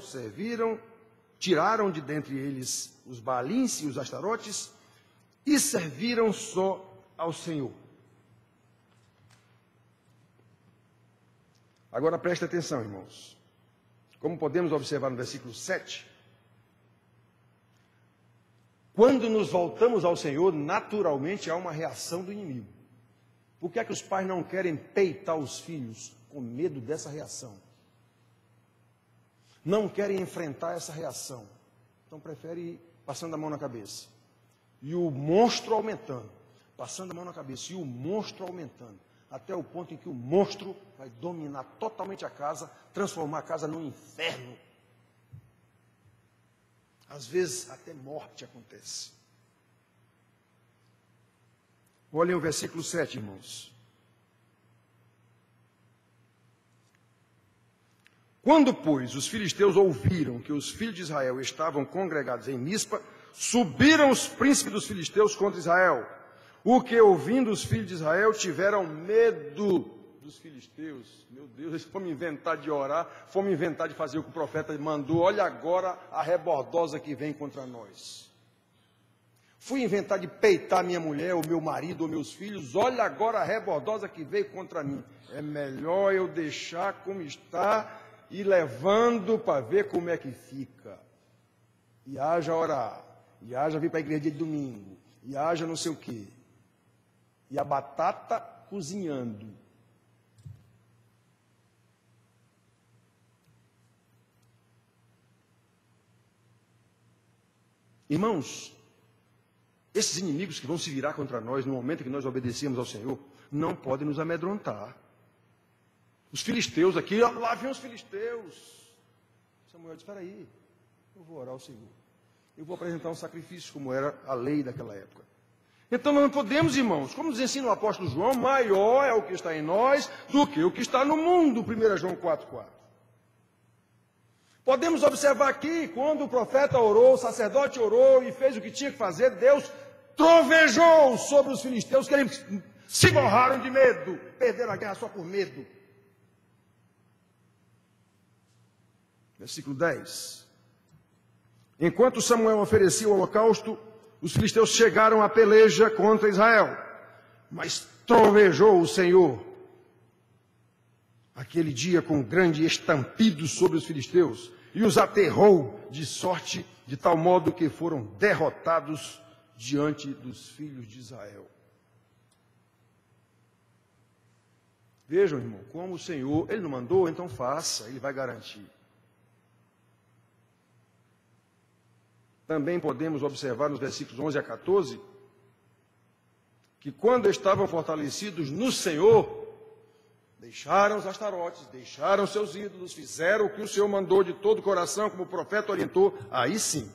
tiraram de dentre eles os Baalins e os Astarotes e serviram só ao Senhor. Agora preste atenção, irmãos. Como podemos observar no versículo 7, quando nos voltamos ao Senhor, naturalmente há uma reação do inimigo. Por que é que os pais não querem peitar os filhos? Com medo dessa reação. Não querem enfrentar essa reação. Então preferem ir passando a mão na cabeça. E o monstro aumentando. Passando a mão na cabeça. E o monstro aumentando. Até o ponto em que o monstro vai dominar totalmente a casa, transformar a casa num inferno. Às vezes até morte acontece. Olhem o versículo 7, irmãos. Quando, pois, os filisteus ouviram que os filhos de Israel estavam congregados em Mispa, subiram os príncipes dos filisteus contra Israel. O que, ouvindo os filhos de Israel, tiveram medo dos filisteus. Meu Deus, eles foram inventar de orar, foram inventar de fazer o que o profeta mandou. Olha agora a rebordosa que vem contra nós. Fui inventar de peitar minha mulher, ou meu marido, ou meus filhos. Olha agora a rebordosa que veio contra mim. É melhor eu deixar como está e levando para ver como é que fica. E haja orar, e haja vir para a igreja de domingo, e haja não sei o quê. E a batata cozinhando. Irmãos, esses inimigos que vão se virar contra nós no momento que nós obedecemos ao Senhor, não podem nos amedrontar. Os filisteus aqui, lá vem os filisteus. Samuel disse: espera aí, eu vou orar ao Senhor. Eu vou apresentar um sacrifício, como era a lei daquela época. Então nós não podemos, irmãos, como nos ensina o apóstolo João, maior é o que está em nós do que o que está no mundo, 1 João 4:4. Podemos observar aqui, quando o profeta orou, o sacerdote orou e fez o que tinha que fazer, Deus trovejou sobre os filisteus, que eles se borraram de medo, perderam a guerra só por medo. Versículo 10. Enquanto Samuel oferecia o holocausto, os filisteus chegaram à peleja contra Israel, mas trovejou o Senhor aquele dia com grande estampido sobre os filisteus, e os aterrou de tal modo que foram derrotados diante dos filhos de Israel. Vejam, irmão, como o Senhor, Ele não mandou, então faça, Ele vai garantir. Também podemos observar nos versículos 11 a 14, que quando estavam fortalecidos no Senhor, deixaram os astarotes, deixaram seus ídolos, fizeram o que o Senhor mandou de todo o coração, como o profeta orientou, aí sim.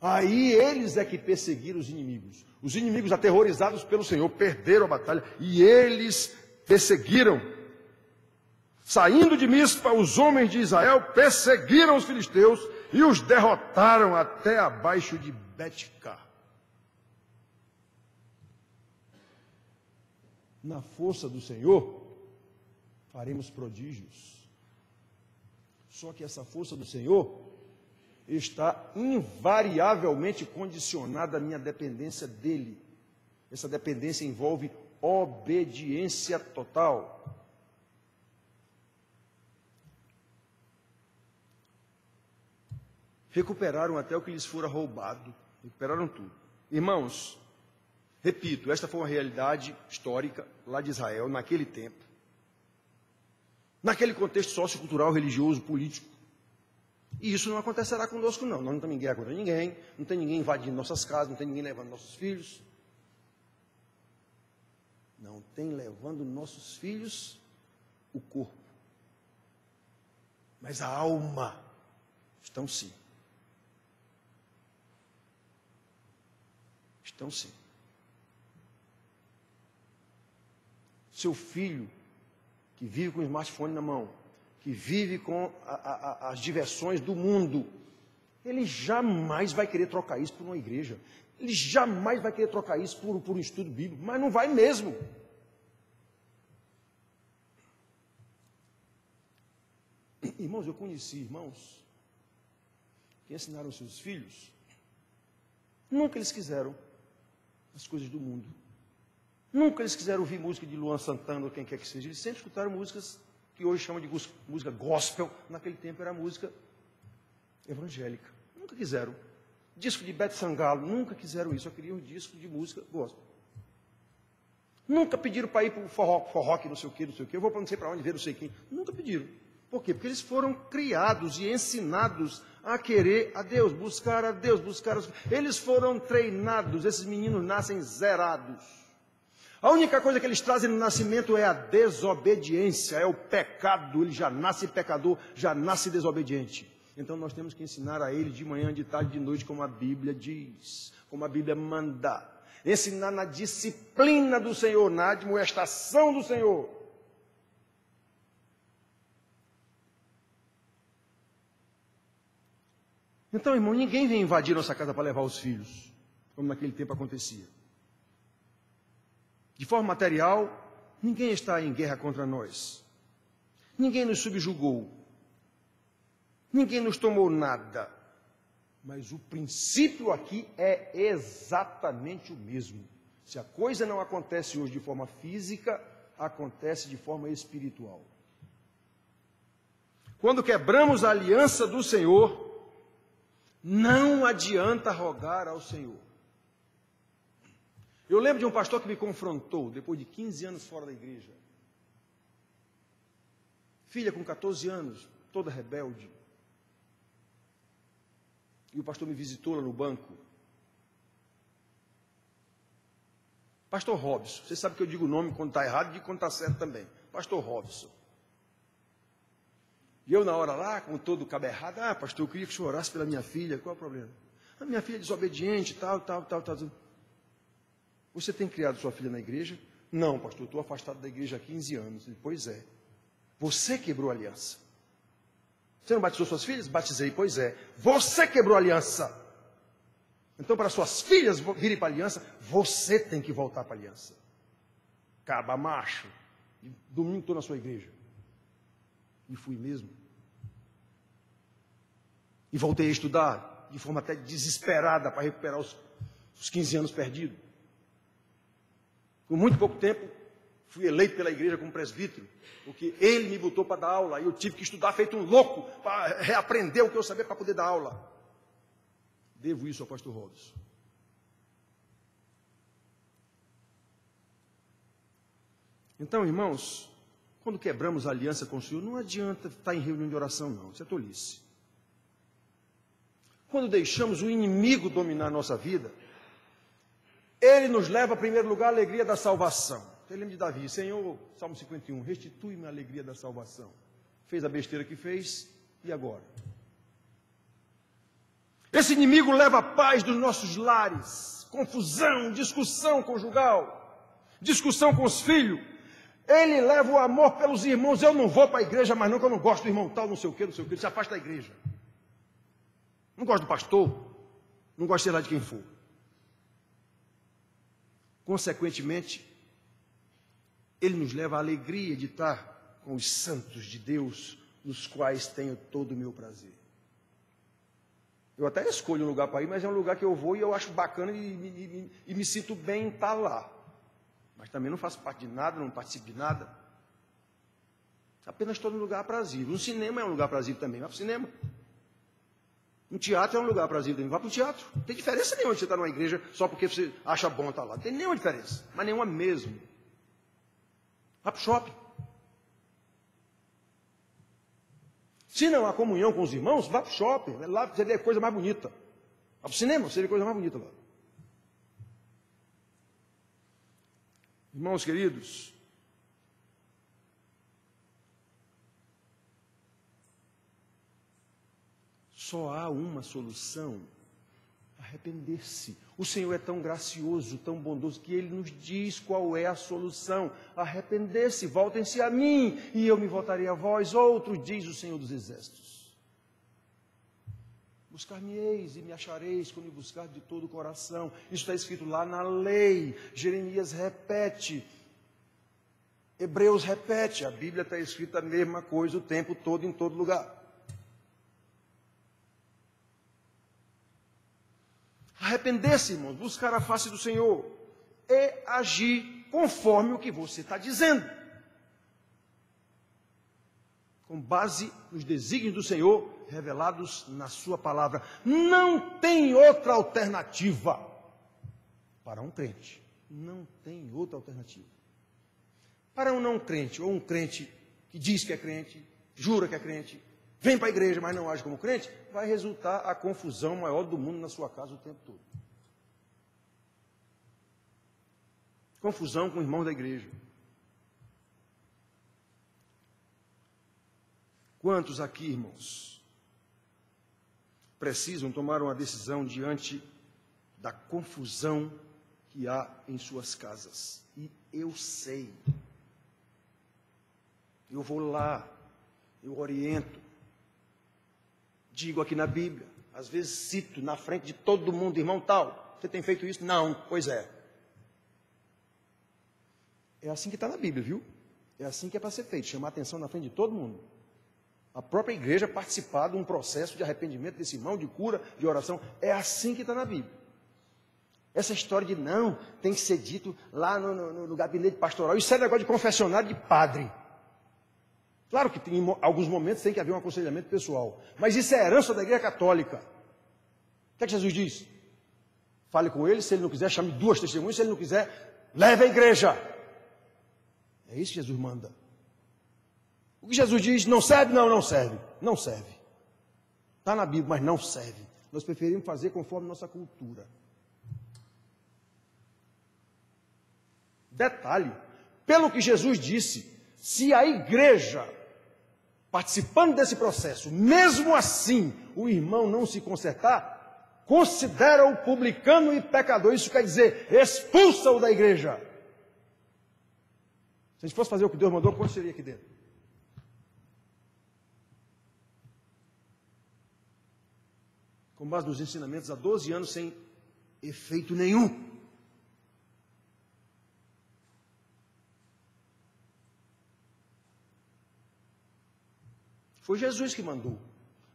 Aí eles é que perseguiram os inimigos. Os inimigos, aterrorizados pelo Senhor, perderam a batalha e eles perseguiram. Saindo de Mispa, os homens de Israel perseguiram os filisteus e os derrotaram até abaixo de Bet-Cá. Na força do Senhor, faremos prodígios. Só que essa força do Senhor está invariavelmente condicionada à minha dependência dEle. Essa dependência envolve obediência total. Recuperaram até o que lhes fora roubado. Recuperaram tudo. Irmãos, repito, esta foi uma realidade histórica lá de Israel, naquele tempo. Naquele contexto sociocultural, religioso, político. E isso não acontecerá conosco, não. Nós não estamos em guerra contra ninguém, não tem ninguém invadindo nossas casas, não tem ninguém levando nossos filhos. Não tem levando nossos filhos o corpo. Mas a alma estão sim. Estão sim. Seu filho, que vive com o smartphone na mão, que vive com as diversões do mundo, ele jamais vai querer trocar isso por uma igreja. Ele jamais vai querer trocar isso por um estudo bíblico, mas não vai mesmo. Irmãos, eu conheci irmãos que ensinaram seus filhos, nunca eles quiseram as coisas do mundo. Nunca eles quiseram ouvir música de Luan Santana ou quem quer que seja. Eles sempre escutaram músicas que hoje chamam de música gospel. Naquele tempo era música evangélica. Nunca quiseram. Disco de Bete Sangalo, nunca quiseram isso. Só queriam um disco de música gospel. Nunca pediram para ir para o forró que não sei o que. Eu vou para não sei para onde ver não sei quem. Nunca pediram. Por quê? Porque eles foram criados e ensinados a querer a Deus, buscar a Deus, Eles foram treinados, esses meninos nascem zerados. A única coisa que eles trazem no nascimento é a desobediência, é o pecado. Ele já nasce pecador, já nasce desobediente. Então nós temos que ensinar a ele de manhã, de tarde, de noite, como a Bíblia diz, como a Bíblia manda. Ensinar na disciplina do Senhor, na admoestação do Senhor. Então, irmão, ninguém vem invadir nossa casa para levar os filhos, como naquele tempo acontecia. De forma material, ninguém está em guerra contra nós. Ninguém nos subjugou. Ninguém nos tomou nada. Mas o princípio aqui é exatamente o mesmo. Se a coisa não acontece hoje de forma física, acontece de forma espiritual. Quando quebramos a aliança do Senhor, não adianta rogar ao Senhor. Eu lembro de um pastor que me confrontou, depois de 15 anos fora da igreja. Filha com 14 anos, toda rebelde. E o pastor me visitou lá no banco. Pastor Robson, você sabe que eu digo o nome quando está errado e digo quando está certo também. Pastor Robson. E eu na hora lá, com todo o cabo errado, pastor, eu queria que o senhor orasse pela minha filha, qual é o problema? A minha filha é desobediente, tal. Você tem criado sua filha na igreja? Não, pastor, eu estou afastado da igreja há 15 anos. Pois é. Você quebrou a aliança. Você não batizou suas filhas? Batizei, pois é. Você quebrou a aliança. Então, para suas filhas virem para a aliança, você tem que voltar para a aliança. Caba macho. Domingo estou na sua igreja. E fui mesmo. E voltei a estudar de forma até desesperada para recuperar os 15 anos perdidos. Com muito pouco tempo, Fui eleito pela igreja como presbítero, porque ele me botou para dar aula, e eu tive que estudar feito um louco, para reaprender o que eu sabia para poder dar aula. Devo isso ao pastor Robson. Então, irmãos, quando quebramos a aliança com o Senhor, não adianta estar em reunião de oração, não. Isso é tolice. Quando deixamos o inimigo dominar a nossa vida, ele nos leva, em primeiro lugar, à alegria da salvação. Você lembra de Davi? Senhor, Salmo 51, restitui-me a alegria da salvação. Fez a besteira que fez, e agora? Esse inimigo leva a paz dos nossos lares, confusão, discussão conjugal, discussão com os filhos. Ele leva o amor pelos irmãos. Eu não vou para a igreja mais não, que eu não gosto do irmão tal, não sei o que, ele se afasta da igreja. Não gosto do pastor, não gosto, sei lá, de quem for. Consequentemente, ele nos leva à alegria de estar com os santos de Deus, nos quais tenho todo o meu prazer. Eu até escolho um lugar para ir, mas é um lugar que eu vou e eu acho bacana e me sinto bem em estar lá. Mas também não faço parte de nada, não participo de nada. Apenas estou num lugar aprazível. Um cinema é um lugar aprazível também, vai para o cinema. Um teatro é um lugar aprazível também, vai para o teatro. Não tem diferença nenhuma de você estar numa igreja só porque você acha bom estar lá. Não tem nenhuma diferença, mas nenhuma mesmo. Vai para o shopping. Se não há comunhão com os irmãos, vá para o shopping. Lá você vê coisa mais bonita. Vá para o cinema, você vê coisa mais bonita lá. Irmãos queridos, só há uma solução: arrepender-se. O Senhor é tão gracioso, tão bondoso, que Ele nos diz qual é a solução: arrepender-se, voltem-se a mim, e eu me voltarei a vós, outros, diz o Senhor dos Exércitos. Buscar-me-eis e me achareis quando me buscar de todo o coração. Isso está escrito lá na lei. Jeremias repete. Hebreus repete. A Bíblia está escrita a mesma coisa o tempo todo, em todo lugar. Arrepender-se, irmãos, buscar a face do Senhor e agir conforme o que você está dizendo. Com base nos desígnios do Senhor revelados na sua palavra. Não tem outra alternativa para um crente. Não tem outra alternativa. Para um não crente, ou um crente que diz que é crente, jura que é crente, vem para a igreja, mas não age como crente, vai resultar a confusão maior do mundo na sua casa o tempo todo. Confusão com o irmão da igreja. Quantos aqui, irmãos, precisam tomar uma decisão diante da confusão que há em suas casas? E eu sei. Eu vou lá, eu oriento, digo aqui na Bíblia, às vezes cito na frente de todo mundo: irmão tal, você tem feito isso? Não, pois é. É assim que está na Bíblia, viu? É assim que é para ser feito, chamar atenção na frente de todo mundo. A própria igreja participar de um processo de arrependimento desse irmão, de cura, de oração. É assim que está na Bíblia. Essa história de não, tem que ser dito lá no gabinete pastoral. Isso é negócio de confessionário de padre. Claro que em alguns momentos tem que haver um aconselhamento pessoal. Mas isso é herança da igreja católica. O que é que Jesus diz? Fale com ele, se ele não quiser, chame 2 testemunhas, se ele não quiser, leve a igreja. É isso que Jesus manda. O que Jesus diz, não serve? Não, não serve. Não serve. Está na Bíblia, mas não serve. Nós preferimos fazer conforme nossa cultura. Detalhe, pelo que Jesus disse, se a igreja, participando desse processo, mesmo assim, o irmão não se consertar, considera-o publicano e pecador. Isso quer dizer, expulsa-o da igreja. Se a gente fosse fazer o que Deus mandou, quanto seria aqui dentro? Com base nos ensinamentos, há 12 anos sem efeito nenhum. Foi Jesus que mandou.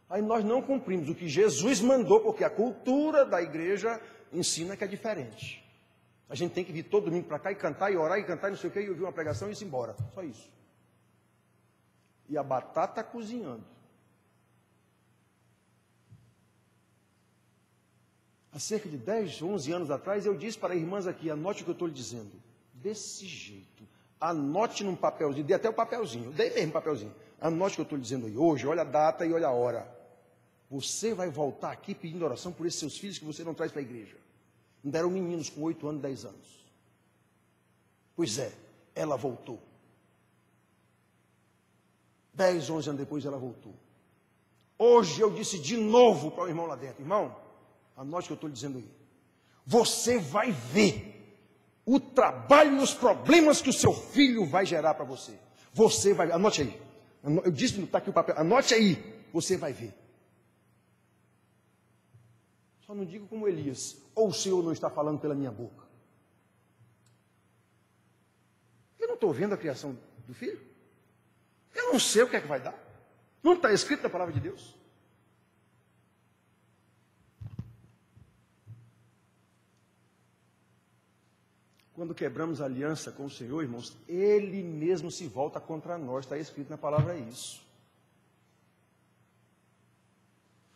Aí nós não cumprimos o que Jesus mandou, porque a cultura da igreja ensina que é diferente. A gente tem que vir todo domingo para cá e cantar, e orar, e cantar, e não sei o quê, e ouvir uma pregação e ir embora. Só isso. E a batata cozinhando. Há cerca de 10, 11 anos atrás, eu disse para irmãs aqui, anote o que eu estou lhe dizendo. Desse jeito. Anote num papelzinho, dê até o papelzinho, dê mesmo papelzinho. Anote o que eu estou lhe dizendo aí hoje, olha a data e olha a hora. Você vai voltar aqui pedindo oração por esses seus filhos que você não traz para a igreja. Ainda eram meninos com 8 anos, 10 anos. Pois é, ela voltou. 10, 11 anos depois ela voltou. Hoje eu disse de novo para o irmão lá dentro, irmão, anote o que eu estou lhe dizendo aí. Você vai ver o trabalho e os problemas que o seu filho vai gerar para você. Você vai, anote aí. Eu disse, está aqui o papel, anote aí, você vai ver. Só não digo como Elias, ou o Senhor não está falando pela minha boca. Eu não estou vendo a criação do filho. Eu não sei o que é que vai dar. Não está escrito na palavra de Deus. Quando quebramos a aliança com o Senhor, irmãos, Ele mesmo se volta contra nós. Está escrito na palavra isso.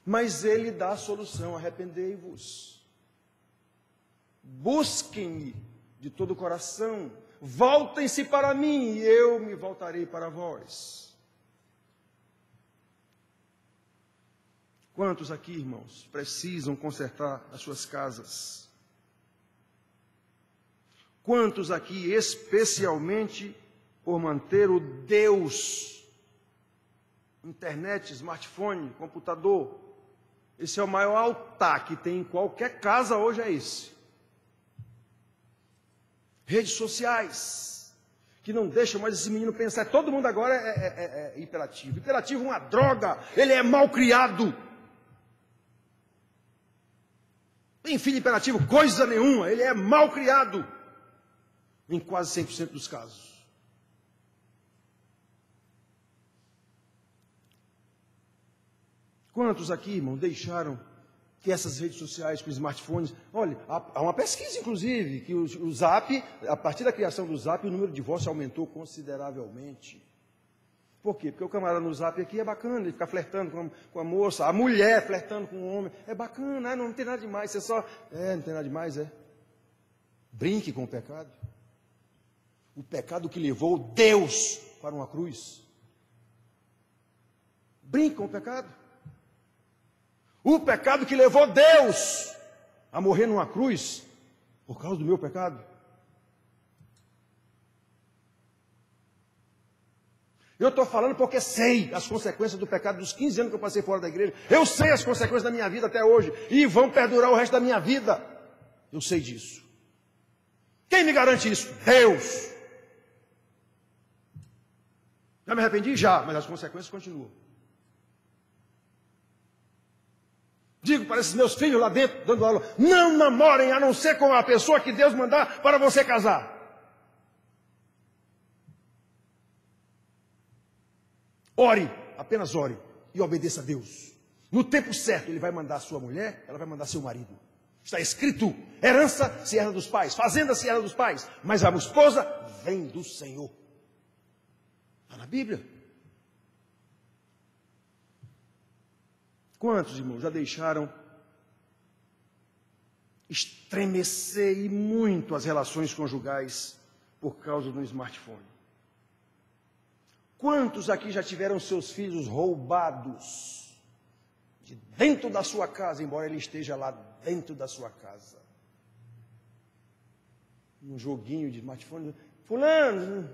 Mas Ele dá a solução, arrependei-vos. Busquem-me de todo o coração. Voltem-se para mim e eu me voltarei para vós. Quantos aqui, irmãos, precisam consertar as suas casas? Quantos aqui, especialmente por manter o Deus, internet, smartphone, computador, esse é o maior altar que tem em qualquer casa hoje, é esse. Redes sociais, que não deixam mais esse menino pensar. Todo mundo agora é hiperativo. Hiperativo é uma droga, ele é mal criado. Tem filho hiperativo, coisa nenhuma, ele é mal criado. Em quase 100% dos casos. Quantos aqui, irmão, deixaram que essas redes sociais, com smartphones... Olha, há uma pesquisa, inclusive, que o Zap, a partir da criação do Zap, o número de divórcios aumentou consideravelmente. Por quê? Porque o camarada no Zap aqui é bacana, ele fica flertando com a moça, a mulher flertando com o homem. É bacana, não tem nada demais, você só... não tem nada demais, Brinque com o pecado. O pecado que levou Deus para uma cruz. Brinque com o pecado. O pecado que levou Deus a morrer numa cruz por causa do meu pecado. Eu estou falando porque sei as consequências do pecado dos 15 anos que eu passei fora da igreja. Eu sei as consequências da minha vida até hoje e vão perdurar o resto da minha vida. Eu sei disso. Quem me garante isso? Deus. Já me arrependi? Já, mas as consequências continuam. Digo para esses meus filhos lá dentro, dando aula, não namorem a não ser com a pessoa que Deus mandar para você casar. Ore, apenas ore e obedeça a Deus. No tempo certo, Ele vai mandar a sua mulher, ela vai mandar seu marido. Está escrito, herança se herda dos pais, fazenda se herda dos pais, mas a esposa vem do Senhor. Está na Bíblia. Quantos, irmãos, já deixaram estremecer e muito as relações conjugais por causa do smartphone? Quantos aqui já tiveram seus filhos roubados de dentro da sua casa, embora ele esteja lá dentro da sua casa? Um joguinho de smartphone. Fulano,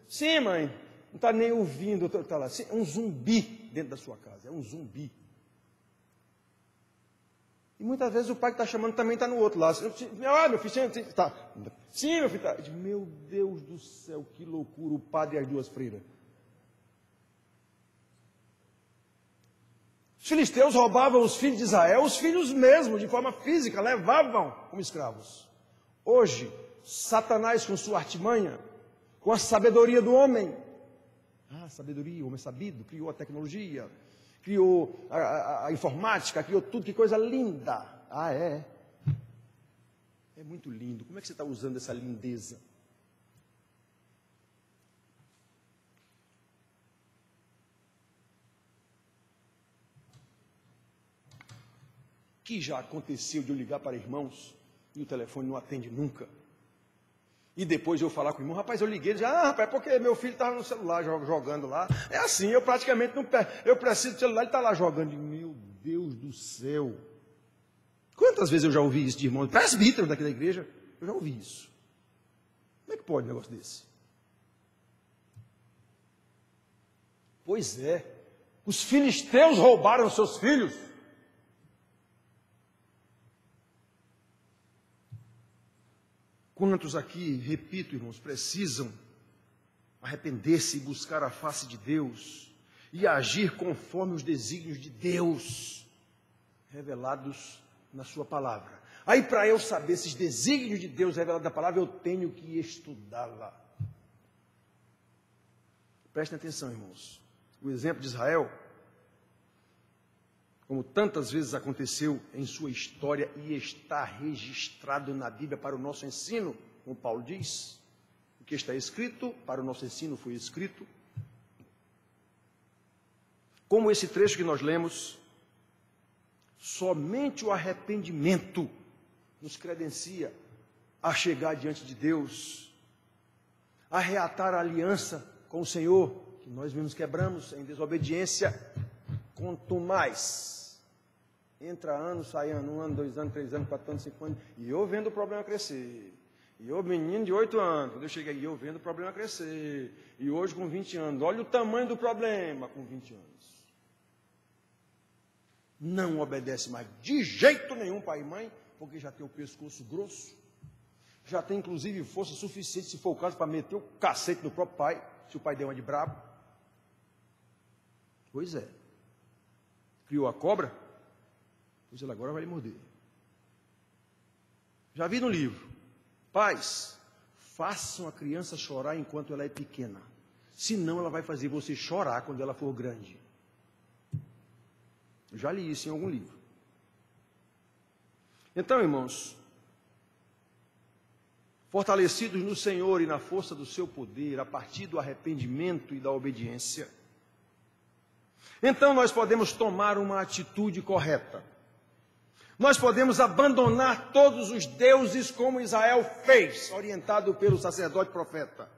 sim, mãe, não está nem ouvindo, está lá. É um zumbi dentro da sua casa, é um zumbi. E muitas vezes o pai que está chamando também está no outro lado. Meu filho, está. Sim, meu filho, está. Meu Deus do céu, que loucura, o padre e as duas freiras. Os filisteus roubavam os filhos de Israel, os filhos mesmo, de forma física, levavam como escravos. Hoje, Satanás com sua artimanha, com a sabedoria do homem. Sabedoria, o homem sabido, criou a tecnologia, criou a informática, criou tudo, que coisa linda. É muito lindo. Como é que você está usando essa lindeza? Que já aconteceu de eu ligar para irmãos e o telefone não atende nunca. E depois eu falar com o irmão, rapaz, eu liguei, ele diz, rapaz, porque meu filho estava no celular jogando lá. É assim, eu praticamente não eu preciso do celular, ele está lá jogando. Meu Deus do céu. Quantas vezes eu já ouvi isso de irmão, presbítero daqui da igreja, eu já ouvi isso. Como é que pode um negócio desse? Pois é, os filisteus roubaram seus filhos. Quantos aqui, repito, irmãos, precisam arrepender-se e buscar a face de Deus e agir conforme os desígnios de Deus revelados na sua palavra. Aí, para eu saber esses desígnios de Deus revelados na palavra, eu tenho que estudá-la. Prestem atenção, irmãos. O exemplo de Israel, como tantas vezes aconteceu em sua história e está registrado na Bíblia para o nosso ensino, como Paulo diz, o que está escrito, para o nosso ensino foi escrito. Como esse trecho que nós lemos, somente o arrependimento nos credencia a chegar diante de Deus, a reatar a aliança com o Senhor, que nós mesmos quebramos em desobediência. Quanto mais entra ano, sai ano, 1 ano, 2 anos, 3 anos, 4 anos, 5 anos, e eu vendo o problema crescer. E eu, menino de 8 anos, quando eu cheguei, eu vendo o problema crescer. E hoje com 20 anos, olha o tamanho do problema com 20 anos. Não obedece mais de jeito nenhum pai e mãe, porque já tem o pescoço grosso, já tem inclusive força suficiente, se for o caso, para meter o cacete no próprio pai, se o pai der uma de brabo. Pois é. Criou a cobra, pois ela agora vai lhe morder. Já vi no livro, pais, façam a criança chorar enquanto ela é pequena, senão ela vai fazer você chorar quando ela for grande. Eu já li isso em algum livro. Então, irmãos, fortalecidos no Senhor e na força do seu poder, a partir do arrependimento e da obediência, então nós podemos tomar uma atitude correta. Nós podemos abandonar todos os deuses como Israel fez, orientado pelo sacerdote profeta.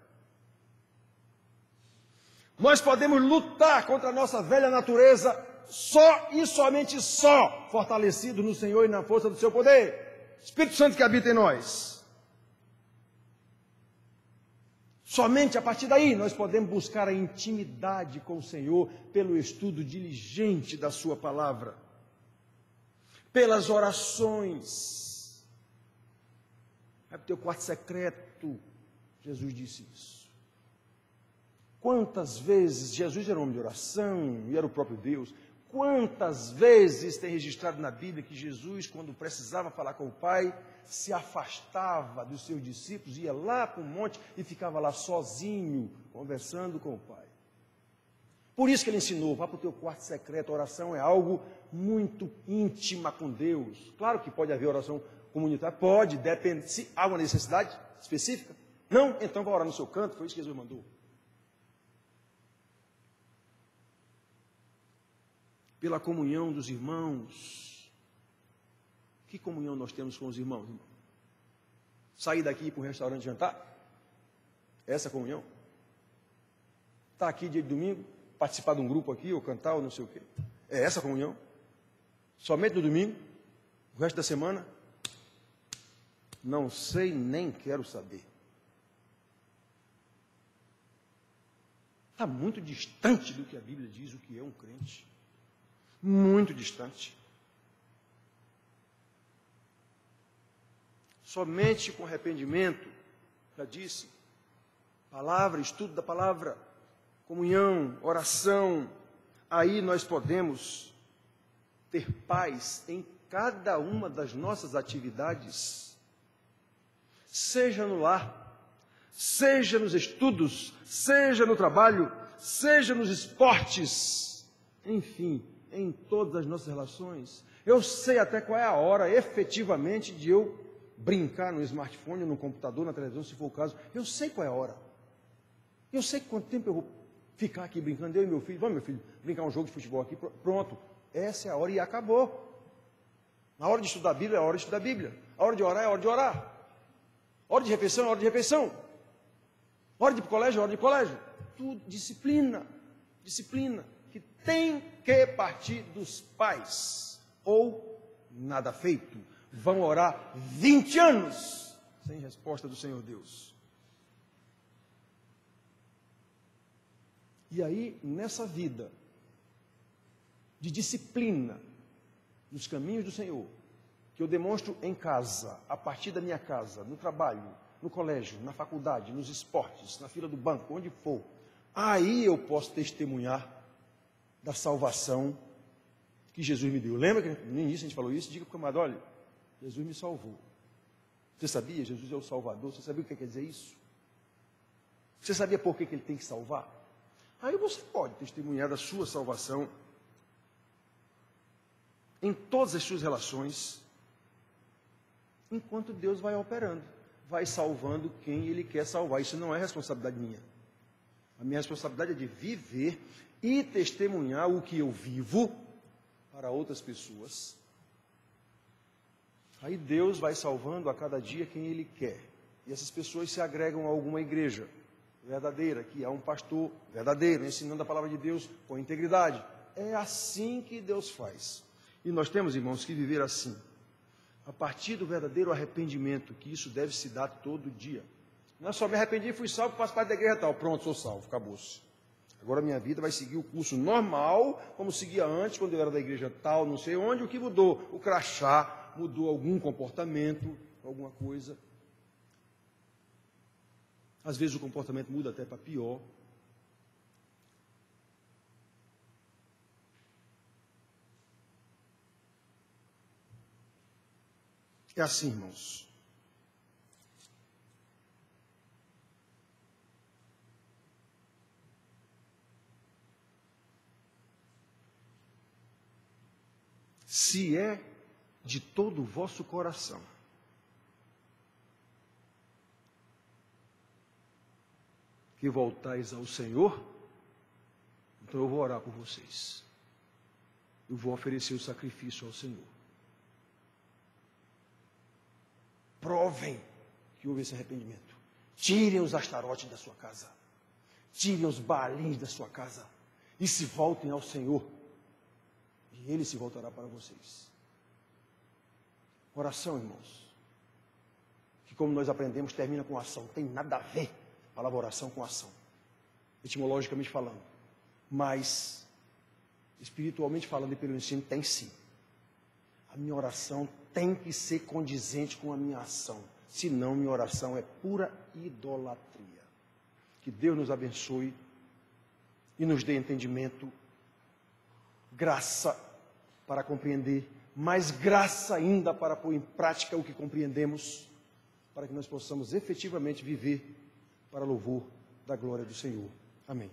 Nós podemos lutar contra a nossa velha natureza só e somente só fortalecido no Senhor e na força do seu poder. Espírito Santo que habita em nós. Somente a partir daí nós podemos buscar a intimidade com o Senhor pelo estudo diligente da sua palavra, pelas orações. Vai para o teu quarto secreto, Jesus disse isso. Quantas vezes, Jesus era um homem de oração e era o próprio Deus, quantas vezes tem registrado na Bíblia que Jesus, quando precisava falar com o Pai, se afastava dos seus discípulos, ia lá para o monte e ficava lá sozinho, conversando com o Pai. Por isso que ele ensinou, vá para o teu quarto secreto, a oração é algo muito íntima com Deus. Claro que pode haver oração comunitária, pode, depende, se há uma necessidade específica. Não, então vá orar no seu canto, foi isso que Jesus mandou. Pela comunhão dos irmãos. Que comunhão nós temos com os irmãos? Sair daqui e ir para um restaurante jantar? Essa comunhão? Estar aqui dia de domingo, participar de um grupo aqui, ou cantar, ou não sei o quê? É essa comunhão? Somente no domingo? O resto da semana? Não sei, nem quero saber. Está muito distante do que a Bíblia diz o que é um crente. Muito distante. Somente com arrependimento, já disse, palavra, estudo da palavra, comunhão, oração, aí nós podemos ter paz em cada uma das nossas atividades, seja no lar, seja nos estudos, seja no trabalho, seja nos esportes, enfim, em todas as nossas relações. Eu sei até qual é a hora, efetivamente, de eu brincar no smartphone, no computador, na televisão, se for o caso. Eu sei qual é a hora. Eu sei quanto tempo eu vou ficar aqui brincando, eu e meu filho. Vamos, meu filho, brincar um jogo de futebol aqui. Pronto. Essa é a hora e acabou. Na hora de estudar a Bíblia, é a hora de estudar a Bíblia. A hora de orar, é a hora de orar. A hora de refeição, é a hora de refeição. A hora de ir para o colégio, é a hora de colégio. Tudo disciplina. Disciplina. Que tem que partir dos pais. Ou nada feito. Vão orar 20 anos sem resposta do Senhor Deus. E aí, nessa vida de disciplina nos caminhos do Senhor, que eu demonstro em casa, a partir da minha casa, no trabalho, no colégio, na faculdade, nos esportes, na fila do banco, onde for, aí eu posso testemunhar da salvação que Jesus me deu. Lembra que no início a gente falou isso? Diga para o camarada, olha, Jesus me salvou. Você sabia? Jesus é o Salvador. Você sabia o que quer dizer isso? Você sabia por que ele tem que salvar? Aí você pode testemunhar da sua salvação em todas as suas relações, enquanto Deus vai operando, vai salvando quem Ele quer salvar. Isso não é responsabilidade minha. A minha responsabilidade é de viver e testemunhar o que eu vivo para outras pessoas. Aí Deus vai salvando a cada dia quem Ele quer. E essas pessoas se agregam a alguma igreja verdadeira, que há um pastor verdadeiro, ensinando a palavra de Deus com integridade. É assim que Deus faz. E nós temos, irmãos, que viver assim. A partir do verdadeiro arrependimento, que isso deve se dar todo dia. Não é só me arrependi, fui salvo, faço parte da igreja tal. Pronto, sou salvo, acabou-se. Agora minha vida vai seguir o curso normal, como seguia antes, quando eu era da igreja tal, não sei onde. O que mudou? O crachá, mudou algum comportamento, alguma coisa. Às vezes o comportamento muda até para pior. É assim, irmãos. Se é de todo o vosso coração que voltais ao Senhor, então eu vou orar por vocês. Eu vou oferecer o sacrifício ao Senhor. Provem que houve esse arrependimento. Tirem os astarotes da sua casa. Tirem os baalins da sua casa. E se voltem ao Senhor. E Ele se voltará para vocês. Oração, irmãos. Que como nós aprendemos, termina com ação. Não tem nada a ver a palavra oração com ação. Etimologicamente falando. Mas, espiritualmente falando e pelo ensino, tem sim. A minha oração tem que ser condizente com a minha ação. Senão, minha oração é pura idolatria. Que Deus nos abençoe e nos dê entendimento, graça para compreender, mais graça ainda para pôr em prática o que compreendemos, para que nós possamos efetivamente viver para louvor da glória do Senhor. Amém.